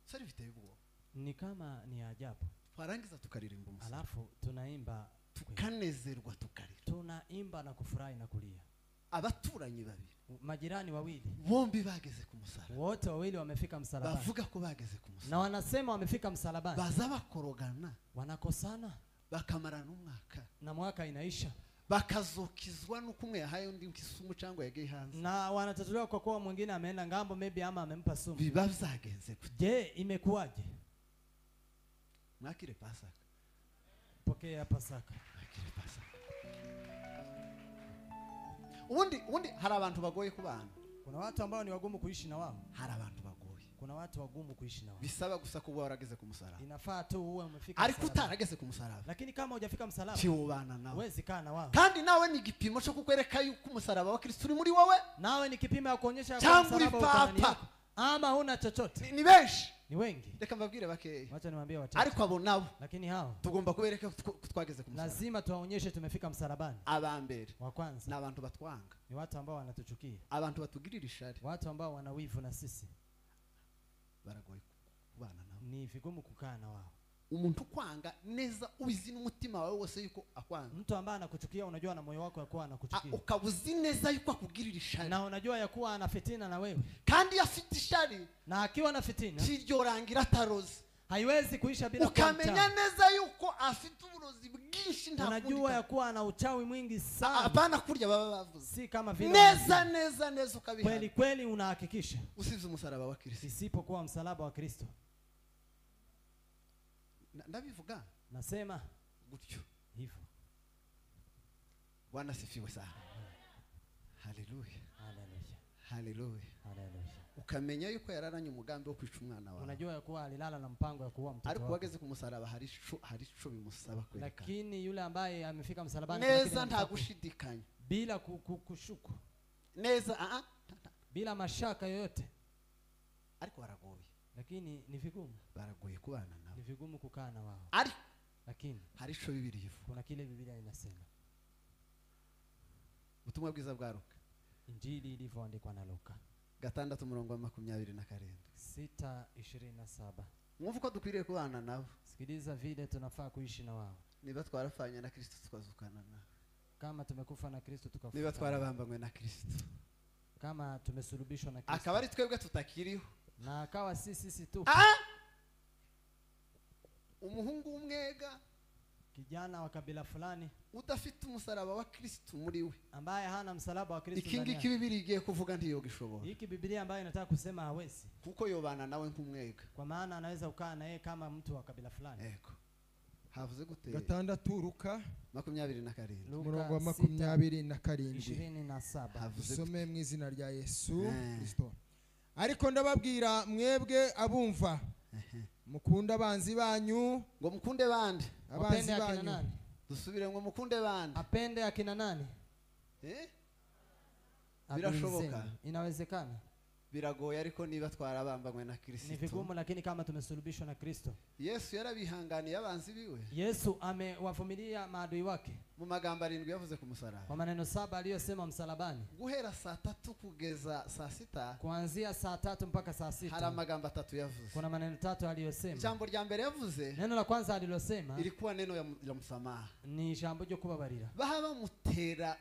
Sari biteye ubwoba. Ni kama ni ajabu. Twarangiza tukaririmba umusaraba, Alafu tunaimba, tukanezerwa tukarira. tunaimba na kufurahi na kulia. Abaturanyi babiri Majirani wawili bombi bageze ku musaraba, wote wawili wamefika msalabani, bavuga ko bageze ku musaraba, na wanasema wamefika msalabani, baza bakorogana, wanakosana, bakamara n'umwaka na mwaka inaisha, bakazokizwa nuko umwe yahaye undi nk'isumu cyangwa yagiye hanze, na wanatatuliwa kwa kuwa mwingine ameenda ngambo maybe ama amempa sumu. biba byagenze gute? Je, imekuwaje? Mwakire Pasaka, Pokea Pasaka. mwakire Pasaka. Ubundi hari abantu bagoye kubana, Kuna watu ambao ni wagumu kuishi na wao. hari abantu bagoye Kuna watu wagumu kuishi na wao. bisaba gusa kuba warageze ku musaraba, Inafaa tu uwe umefika ariko msalaba. utarageze ku musaraba Lakini kama hujafika msalaba, tiwubana nawe, huwezi kaa na wao. kandi nawe ni igipimo cyo kukwereka yuko umusaraba wa Kristo uri muri wowe. Nawe ni kipimo ya kuonyesha kwa Tangu msalaba uko ndani papa. yako. Ama huna chochote. Ni benshi, Ni wengi. reka mbabwire bakeya, Wacha niwaambie wachache. ariko abo nabo Lakini hao tugomba kubereka ko twageze ku musaraba. lazima tuwaonyeshe tumefika msalabani. Abambere Wa kwanza ni abantu batwanga, ni watu ambao wanatuchukia, abantu batugirira ishari, watu ambao wana wivu na sisi. baragoye kubana nabo. Ni vigumu kukaa na wao. Umuntu kwanga neza ubizi n'umutima wawe wose yuko akwanga, Mtu ambaye anakuchukia unajua na moyo wako ya kuwa anakuchukia. ukabuzi neza yuko akugirira ishari, Na unajua ya kuwa ana fitina na wewe. kandi afite ishari Na akiwa na fitina kiryorangira atarozi, haiwezi kuisha bila kuwa ukamenya mchawi. neza yuko afite uburozi bwinshi, nta Unajua ya kuwa ana uchawi mwingi sana. apana kurya baba bavuze Si kama vile neza wanasema. neza neza ukabihana, Kweli kweli unahakikisha. usibye umusaraba wa Kristo. Isipokuwa msalaba wa Kristo. Ndabivuga Nasema gutyo. hivyo. Bwana sifiwe sana. Haleluya, Haleluya. haleluya. Haleluya. Ukamenya yuko yararanye umugambi wo kwica umwana wawe, Unajua ya kuwa alilala na mpango ya kuua mtoto ariko wako. wageze ku musaraba hari ico bimusaba kwerekana Lakini yule ambaye amefika msalabani kuna kile neza, nta anataka gushidikanya bila kushuku, neza, bila mashaka yoyote. ariko baragoye, Lakini ni vigumu. baragoye kubana nabo, Ni vigumu kukaa na wao. ariko Lakini hari ico Bibiliya ivuga. kuna kile Biblia inasema. Ubutumwa bwiza bwa Luka Injili ilivyoandikwa na Luka 6:27. 6:27. Mwumva ko dukwiriye kubana nabo, Sikiliza vile tunafaa kuishi na wao. niba twarafanye na Kristo tukazukana nawe, Kama tumekufa na Kristo niba tukafufuka. twarabambanywe na Kristo, Kama tumesulubishwa na Kristo. akaba ari twebwe tutakiriho, Na akawa sisi tu. umuhungu w'umwega Kijana wa kabila fulani udafite umusaraba wa Kristo muri we, ambaye hana msalaba wa Kristo iki ndani ngiki yake. Bibiliya igiye kuvuga ntiyogishobora, Hiki Biblia ambayo inataka kusema hawezi, kuko yobana nawe nk'umwega. kwa maana anaweza kukaa na yeye kama mtu wa kabila fulani. Ego havuze gute? 6 Luka 27. umurongo wa 27. 27. Havuze Usome mu izina rya Yesu Eh. Kristo. Ariko ndababwira mwebwe abumva, mukunda abanzi banyu, ngo mukunde bande, abanzi Apende akina banyu. nani? dusubire ngo mukunde bande. Apende akina nani? Birashoboka. Adui zenu. Inawezekana. Biragoye, ariko niba twarabambanywe na Ni Kristo, vigumu, lakini kama tumesulubishwa na Kristo. Yesu yarabihanganiye abanzi biwe. Yesu amewavumilia maadui wake. Mu magambo 7 yavuze ku musaraba, Kwa maneno 7 aliyosema msalabani. guhera saa 3 kugeza saa 6 Kuanzia saa 3 mpaka saa hari 6. amagambo 3 yavuze. Kuna maneno 3 aliyosema. Ijambo rya mbere yavuze Neno la kwanza alilosema ilikuwa neno ya msamaha. ni jambo ryo kubabarira. Baha bamutera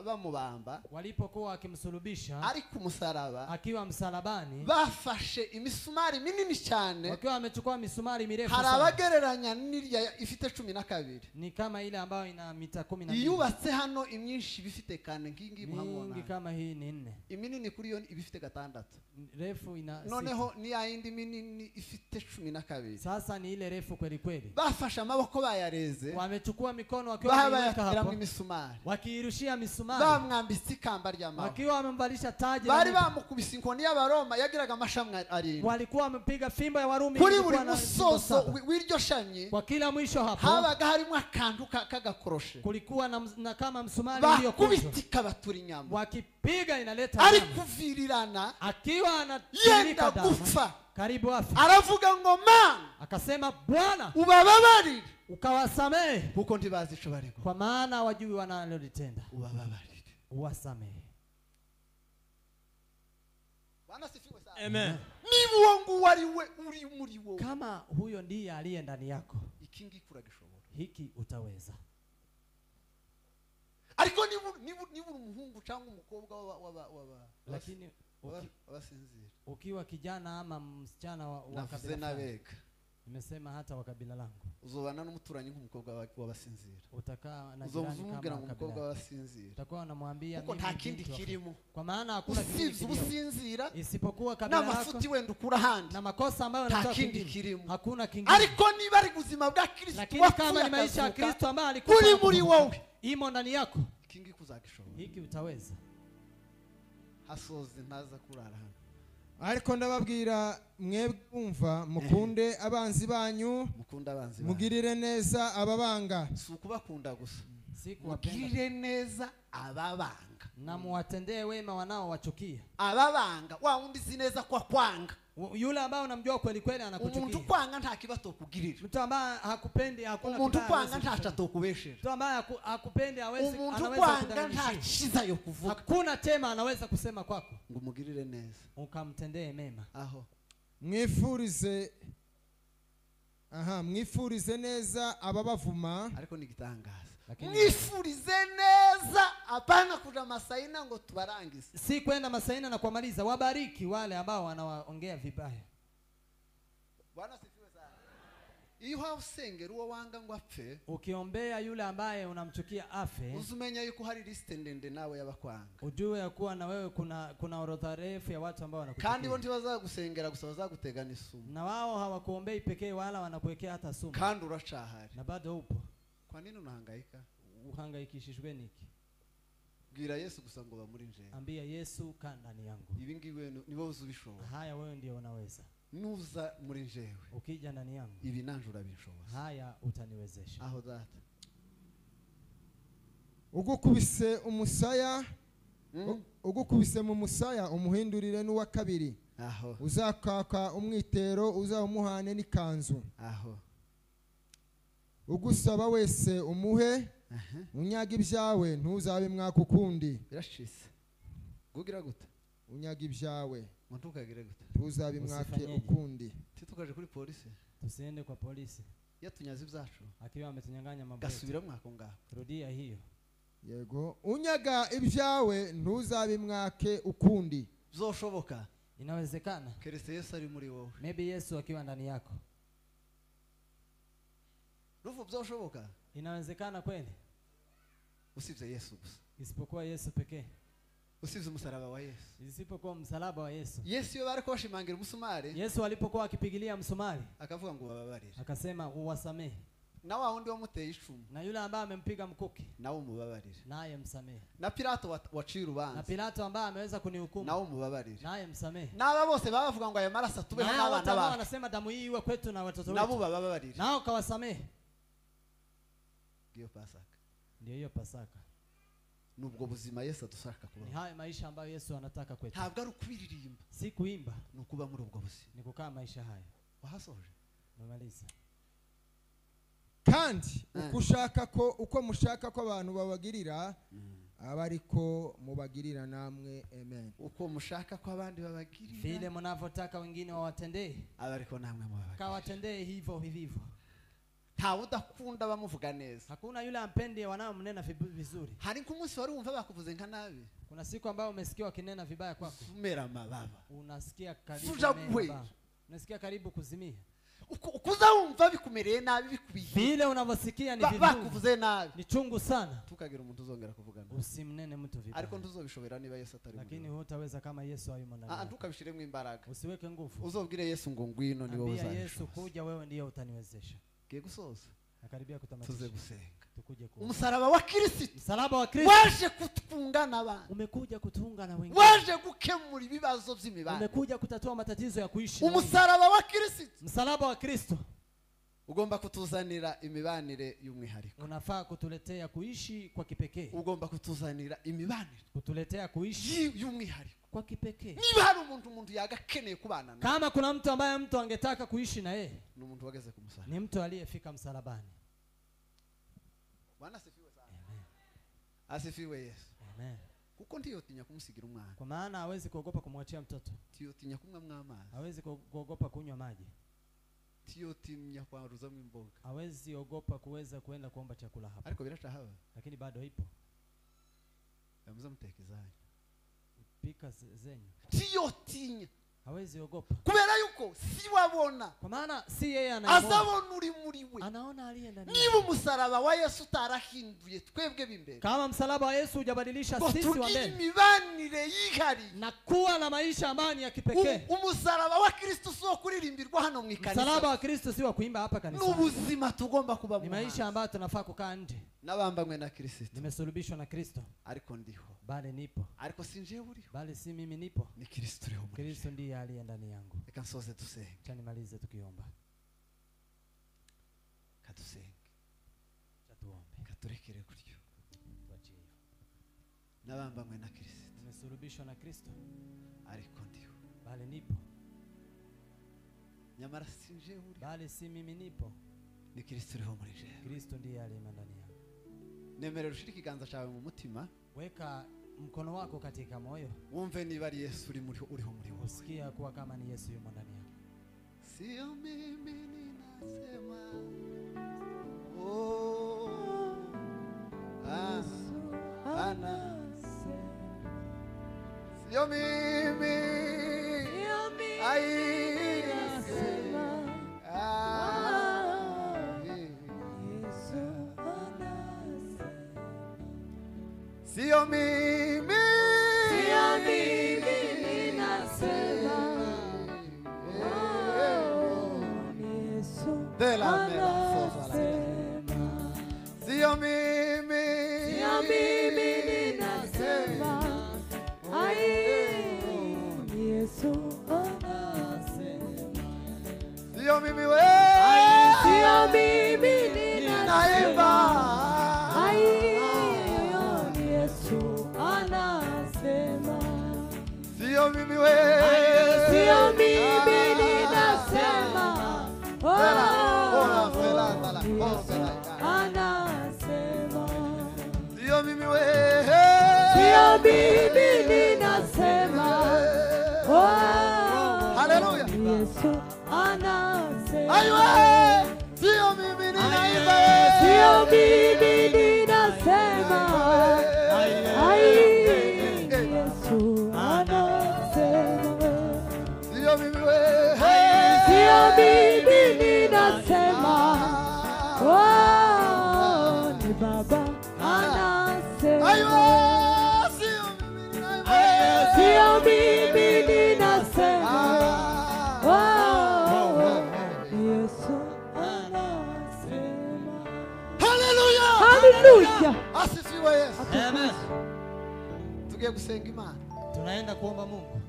bamubamba, Walipokuwa wakimsulubisha ari ku musaraba, akiwa msalabani, bafashe imisumari minini cyane, wakiwa wamechukua misumari mirefu hari sana. abagereranya n'irya ifite 12, Ni kama ile ambayo ina mita 12. iyubatse hano imyinshi bifite kane ngingi Mingi muhamona, kama hii ni 4. iminini kuri yo ibifite 6, Refu ina 6. noneho ni yindi minini ifite 12. Sasa ni ile refu kweli kweli. Bafashe amaboko bayareze, Wamechukua mikono wakiwa baha wameiweka bayateramo hapo, imisumari, wakiirushia misumari, bamwambitse ikamba ry'amahwa, wakiwa wamemvalisha taji la bari miba. bamukubise inkoni y'Abaroma yagiraga amashami 7. Walikuwa wamepiga fimbo ya Warumi Kuri ilikuwa buri na fimbo musozo 7. w'iryo shami Kwa kila mwisho hapo habaga harimo akantu k'agakoroshe, kulikuwa na kama msumari iliyokunjwa, bakubitika batura inyama, wakipiga inaleta ari damu. kuvirirana Akiwa yenda anatiririka damu gupfa, karibu afi, aravuga ngo Mana akasema Bwana ubababarire ukawasamehe, kuko ntibazi ico bariko, kwa maana wajui wanalolitenda. ubababarire. Uwasamehe. Bwana sifiwe sana. Amen. Niba uwo nguwo ari we uri muri wowe, Kama huyo ndiye aliye ndani yako, iki ngiki uragishobora. hiki utaweza. Ariko niba uri umuhungu cyangwa umukobwa Lakini wabasinzira, ukiwa kijana ama msichana wa navuze kabila fulani, nabega Nimesema hata wa kabila langu. Uzobana n'umuturanyi nk'umukobwa w'abasinzira. Utakaa na jirani kama Uzomubwira ngo umukobwa w'abasinzira. Utakuwa unamwambia kuko nta kindi kirimo. Kwa maana hakuna kindi ubusinzira isipokuwa kabila lako. N'amafuti wenda ukura handi. Na makosa ambayo unatoa kindi kirimo. Hakuna kingine. Ariko niba ari ubuzima bwa Kristo. Lakini kama ni maisha ya Kristo ambaye alikufa uri muri wowe. Imo ndani yako. Kingi kuzagishobora. Hiki utaweza. Hasoze ntaza kurara hano. Ariko ndababwira mwebwe umva mukunde abanzi banyu, mukunda abanzi mugirire neza ababanga. Si ukubakunda gusa. Mugirire neza ababanga. Na muwatendee wema wanao wachukia. Ababanga wa undi zineza kwa kwanga. Yule ambaye unamjua kweli kweli anakuchukia. Umuntu kwanga nta kibato kugirira. Mtu ambaye hakupendi hakuna umuntu kwanga nta chatokubeshera. Mtu ambaye hakupendi hawezi anaweza kudanganya. Nta chiza yo kuvuga. Hakuna tema anaweza kusema kwako. Ngumugirire neza. Ukamtendee mema. Aho. Mwifurize neza ababavuma. Ariko nigitangaza. Mwifurize neza hapana kuja masaina ngo tubarangize. Si kwenda masaina na kumaliza. Wabariki wale ambao wanaongea vibaya. Bwana sifiwe sana. Iyo hausengera uwo wanga ngo apfe. Ukiombea yule ambaye unamchukia afe. Uzumenya yuko hari liste ndende nawe yabakwanga. Ujue ya kuwa na wewe kuna orodha refu ya watu ambao wanakuchukia. Kandi bo ntibazagusengera gusa bazagutegana isumu. Na wao hawakuombei pekee wala wanakuwekea hata sumu. Kandi uracahari. Na bado upo. Kwa nini unahangaika? Uhangaikishijwe niki? Bwira Yesu gusa ngo bamuri nje. Ambia Yesu kaa ndani yangu. Ibi ngiwe niwe uzubishobora. Haya wewe ndio unaweza. Nuza muri njewe. Ukija ndani yangu. Ibi nanje urabishobora. Haya utaniwezesha. Aho data. Ugukubise umusaya. Ugukubise mu musaya umuhindurire n'uwa kabiri. Aho. Uzakaka umwitero uzawumuhane n'ikanzu. Aho. Ugusaba wese umuhe. Unyaga ibyawe ntuzabe mwaka ukundi. Birashise. Gugira gute? Unyaga ibyawe. Mutukagire gute? Ntuzabe mwake ukundi. Titukaje kuri polisi. Tusiende kwa polisi. Yatunyaza ibyacu. Akiwa ametunyanganya mambo. Gasubira mwako ngaho. Rudia hiyo. Yego. Unyaga ibyawe ntuzabe mwake ukundi. Zoshoboka. Inawezekana. Kristo Yesu ari muri wowe. Maybe Yesu akiwa ndani yako. Rufu byoshoboka. Inawezekana kweli? Usibye Yesu gusa. Isipokuwa Yesu pekee. Usibye msalaba wa Yesu. Isipokuwa msalaba wa Yesu. Yesu yo bariko bashimangira umusumari. Yesu alipokuwa akipigilia msumari. Akavuga ngo bababarire. Akasema uwasamehe. Na wa wundi wamuteye icumu. Na yule ambaye amempiga mkuki. Na umubabarire. Naye msamehe. Na Pilato wacira urubanza. Na Pilato ambaye ameweza kunihukumu. Na umubabarire. Naye msamehe. N'aba bose bavuga ngo aya maraso tubeho n'abana bacu. Na wanasema damu hii iwe kwetu na watoto wetu. Nabo bababarire. Nao kawasamehe. Ndio Pasaka. Ndio hiyo Pasaka. Nubwo buzima Yesu adusaka kuba. Ni haya maisha ambayo Yesu anataka kwetu. Ntabwo ari ukubiririmba. Si kuimba. Ni ukuba muri ubwo buzima. Ni kukaa maisha haya. Wahasoje. Namaliza. Kandi uko mushaka ko abantu babagirira abariko mubagirira namwe. Amen. Uko mushaka ko abandi babagirira. Vile mnavyotaka wengine wawatendee. Abariko namwe mubagirira. Kawatendee hivyo hivyo. Nta udakunda bamuvuga neza. Hakuna yule ampende wanaomnena vizuri. Hari kumunsi wari umva bakuvuze nka nabi. Kuna siku ambayo umesikia wakinena vibaya kwako. Umera mababa. Unasikia karibu. Unasikia karibu kuzimia. Ukuza umva bikumereye nabi bikubiye. Vile unavyosikia ni vizuri. Bakuvuze nabi. Ni chungu sana. Tukagira umuntu uzongera kuvugana. Usimnene mtu vibaya. Ariko ntuzobishobera niba Yesu atari. Lakini hutaweza kama Yesu hayumo ndani. Tukabishiremo imbaraga. Usiweke nguvu. Uzobwire Yesu ngo ngwino ni wowe uzabisha. Yesu kuja wewe ndiye utaniwezesha. Giye gusoza. Nakaribia kutamatisha. Tuze gusenga. Tukuje kwa. Umusaraba wa Kristo. Msalaba wa Kristo. Waje kutungana abantu. Umekuja kutunga na wengine. Waje gukemura ibibazo by'imibano. Umekuja kutatua matatizo ya kuishi. Umusaraba wa Kristo. Msalaba wa Kristo. Ugomba kutuzanira imibanire y'umwihariko. Unafaa kutuletea kuishi kwa kipekee. Ugomba kutuzanira imibanire. Kutuletea kuishi y'umwihariko kwa kipekee. Niba hari umuntu yagakeneye kubana nawe. Kama kuna mtu ambaye mtu angetaka kuishi na yeye. Ni umuntu wageze ku musaraba. Ni mtu aliyefika msalabani. Bwana asifiwe sana. Amen. Asifiwe Yesu. Amen. Kuko ndiyo tinya kumusigira umwana. Kwa maana hawezi kuogopa kumwachia mtoto. Tiyo tinya kumwa amazi. Hawezi kuogopa kunywa maji. Tiyo tinya kwaruza mwimboga. Hawezi ogopa kuweza kuenda kuomba chakula hapa. Ariko biracha hawa. Lakini bado ipo. Yamuza mutekezanya. Pika zenyu. Tiyo tinya. Hawezi ogopa. Kubera yuko yuko si wabona kwa maana si yeye anayeona, azabona uri muri we. anaona aliye ndani. Niba umusaraba wa Yesu utarahinduye twebwe bimbere, Kama msalaba wa Yesu hujabadilisha ngo sisi wa tugire mbele imibanire yihari na kuwa na maisha amani ya kipekee. umusaraba wa Kristo so kuririmbirwa hano mu Msalaba ikanisa, wa Kristo si wa kuimba hapa kanisani. n'ubuzima tugomba kuba Ni mu maisha ambayo tunafaa kukaa nje. nabambanywe na Kristo, Nimesulubishwa na Kristo, ariko ndiho, bali nipo. ariko sinje uriho, Bali si mimi nipo, ni Kristo uriho muri Kristo ndiye aliye ndani yangu. reka nsoze dusenge, Acha nimalize tukiomba. kadusenge, Tuombe. katurekere kuryo. Tuachie. Nabambanywe na Kristo, Nimesulubishwa na Kristo, ariko ndiho, bali nipo. nyamara sinje uriho, Bali si mimi nipo, ni Kristo uriho muri je. Kristo ndiye aliye ndani yangu. Nemerera ushire ikiganza cyawe mu mutima, Weka mkono wako katika moyo, wumve niba ari Yesu uriho muri wowe. usikia kuwa kama ni Yesu yumo ndani yako. Sio mimi ninasema, oh, ana sio mimi, ai nasema, sio mimi, de la mera fosa la sio mimi, ninasema, sio mimi we, ninaimba, sio mimi we, sio mimi we, haleluya, aiwe, sio mimi ninaimba, sio mimi we, aiwe, sio mimi ninaimba, Hallelujah. asifiwe Yesu. Amen. Tugiye gusenga Imana. Tunaenda kuomba Mungu.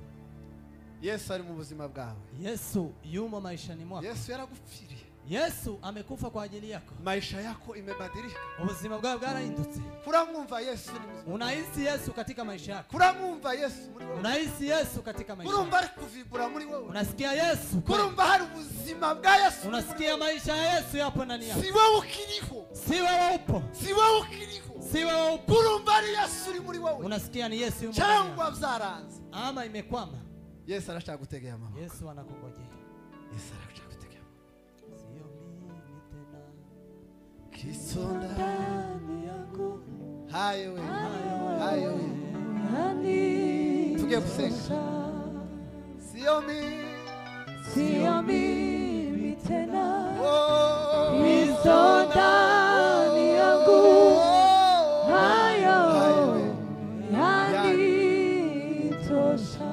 Yesu ari mu buzima bwawe, Yesu yumo maishani mwako. Yesu yaragupfiriye, Yesu amekufa kwa ajili yako. maisha yako imebadilika, Ubuzima bwawe bwarahindutse. kuramwumva Yesu ni muzima, Unahisi Yesu katika maisha yako. kuramwumva Yesu muri wowe, Unahisi Yesu katika maisha yako. kurumva ari kuvibura muri wowe, Unasikia Yesu. kurumva hari ubuzima bwa Yesu, Unasikia maisha ya Yesu yapo ndani yako. si wowe ukiriho, Si wewe upo. si wowe ukiriho, Si wewe upo. kurumva ari Yesu uri muri wowe, Unasikia ni Yesu yumo ndani yako. cyangwa byaranze. Ama imekwama. Yesu arashaka gutegea amaboko, Yesu anakungojea. Yesu arashaka gutegea amaboko, Sio mimi tena. kisonda hayo we, hayo we, tugiye gusenga, sio mimi, Sio mimi tena, oh, Kristo ndani yangu, hayo yanitosha.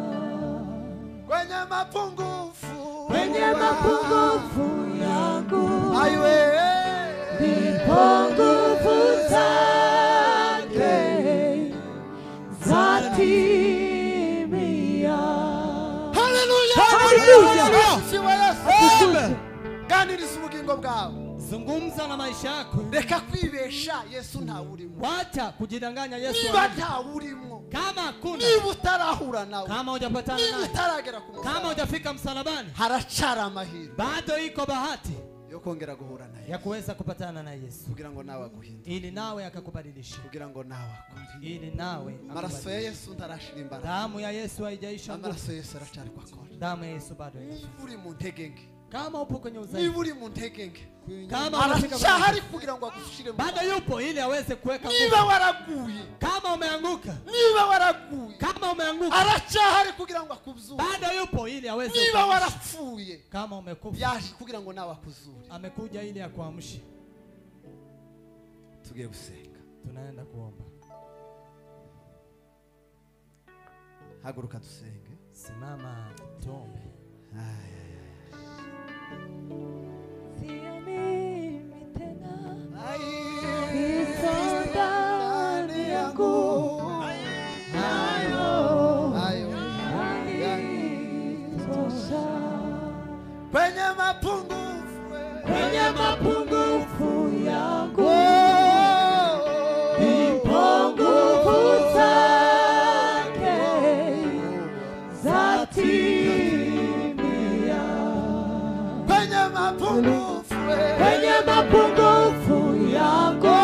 kwenye mapungufu, Kwenye mapungufu yangu, hayo we, ndipo nguvu zake zatimia. haleluya, Hallelujah. asifiwe Yesu. Amen. Ganiriza ubugingo bwawe, Zungumza na maisha yako. reka kwibesha Yesu ntawe urimo, Wacha kujidanganya Yesu. niba aliye. ntawe urimo, Kama hakuna, niba utarahura nawe, kama hujapatana niba naye, utaragera ku kama musaraba, hujafika msalabani, haracara amahirwe bado iko bahati yo kongera guhura naye, ya kuweza kupatana na Yesu, kugira ngo nawe aguhinde, ili nawe akakubadilisha, kugira ngo nawe akore. ili nawe Amaraso ya akubadilishe. Yesu ntarashira imbaraga, Damu ya Yesu haijaisha nguvu. amaraso ya Yesu aracyari kwakora. Damu ya Yesu bado inafanya. Niba uri mu ntege nke, Kama upo kwenye niba udhaifu, uri mu ntege nke kama unafika aracyahari kugira ngo agushire mu bado yupo ili aweze kuweka niba nguvu. waraguye Kama umeanguka, niba waraguye kama umeanguka, aracyahari kugira ngo akuzure bado yupo ili aweze niba kukuamsha. warapfuye Kama umekufa, yaje kugira ngo nawe akuzure. amekuja ili akuamshe. Tugiye gusenga, Tunaenda kuomba. haguruka dusenge. Simama tuombe. Sio mimi tena, Ai, Kristo ndani yangu, ayo tosha. kwenye mapungufu Kwenye mapungufu yangu, ipo nguvu zake zatimia. kwenye mapungufu Kwenye mapungufu yangu,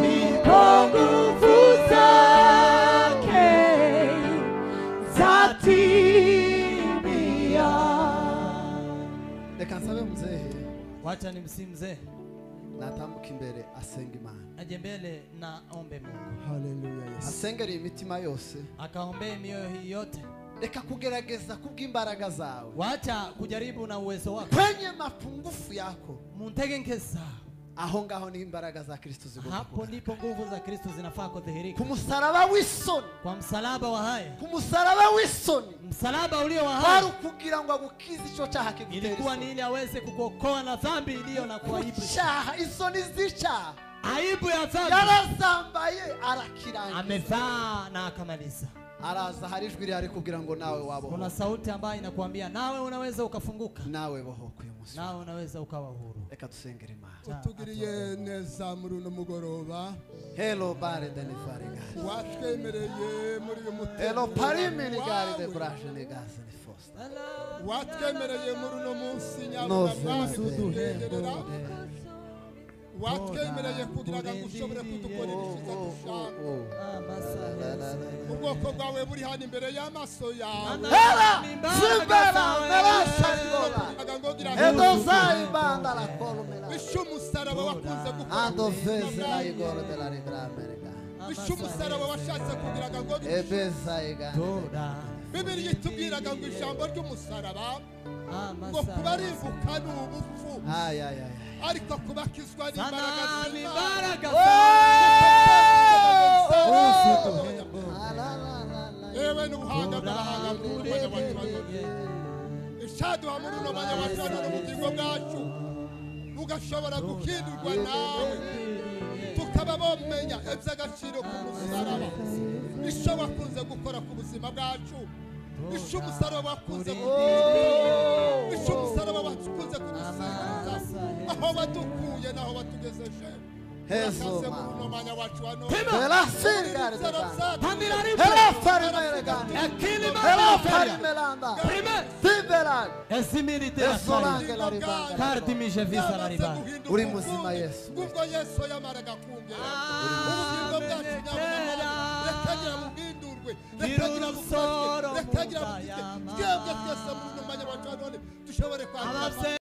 ipo nguvu zake zatimia. reka nsabe mzee Wacha nimsi mzee natambuka imbere asenga Imana, aje mbele na ombe Mungu. Haleluya Yesu. asengere imitima yose. Akaombee mioyo hii yote. Reka kugerageza kubw'imbaraga zawe Wacha kujaribu na uwezo wako. kwenye mapungufu yako, Muntege nkesa. aho ngaho ni imbaraga za Kristo zigomba Hapo kuba. ndipo nguvu za Kristo zinafaa kudhihirika. Ku musaraba w'isoni, Kwa msalaba wa haya, ku musaraba w'isoni msalaba ulio wa kwari haya ukugira ngo agukize icyo cyaha kigutera ilikuwa ni isoni. ili aweze kukuokoa na dhambi iliyo na kuaibu. Cyaha, isoni z'icyaha Aibu ya dhambi yarazambaye arakirangiza. amevaa na akamaliza. Araza hari ijwi rihari kugira ngo nawe Kuna wabohoke, sauti ambayo inakuambia nawe unaweza ukafunguka, nawe bohoke uyu munsi. nawe unaweza ukawa huru. Reka dusengere Imana. utugiriye neza muri uno mugoroba, Hello bare de nefaringa, watwemereye muri uyu hello mutima parimi ni gari de wawe. braje ni gaze ni fosta. Watwemereye muri uno munsi No, nyabuna Zeus, kutugenderera, watwemereye kugira ngo ushobore kudukorera icyiza dushaka. Ubwoko bwawe buri hano imbere y'amaso yawe, Hera simbera merashangola, agangogira edo zai banda la colomela, bishe umusaraba wakunze gukora ando feze la igoro de la ribra america, bishe umusaraba washatse kugira ngo ebeza igana. Bibiliya itubwiraga ngo ijambo ry'umusaraba ngo kuba rivuka ni ubupfu, Ay ay ay. ariko kubakizwa n'imbaraga Sana ni z'Imana. baraka Yewe n'ubuhanga bw'abahanga bw'umwanya wacu wa none. Ishaduha muri uno mwanya wacu wa none ubugingo bwacu bugashobora gukindurwa nawe, tukaba bomenya iby'agaciro ku musaraba, icyo wakunze gukora ku buzima bwacu, icyo umusaraba wakunze kuduha, icyo umusaraba wakunze kudusigaza, aho wadukuye n'aho watugejeje. Hezo Urakaze ma. muri uno mwanya wacu wa none. Hela singari de Inzira banda. zacu, Hela farimele ganda. Akili Hela maferia. farimelanda. Prime. Tibelag. Esimili tera Esolange la ribanda. Kardi mije visa la yamaze ribanda. guhinduka Uri muzima ukundi, Yesu. ubwo Yesu yamaraga kungera ubugingo bwacu nyabuna, rekagira buhindurwe, rekagira bufatwe, rekagira bugike, twebwe twese muri uno mwanya wacu wa none dushobore kwakira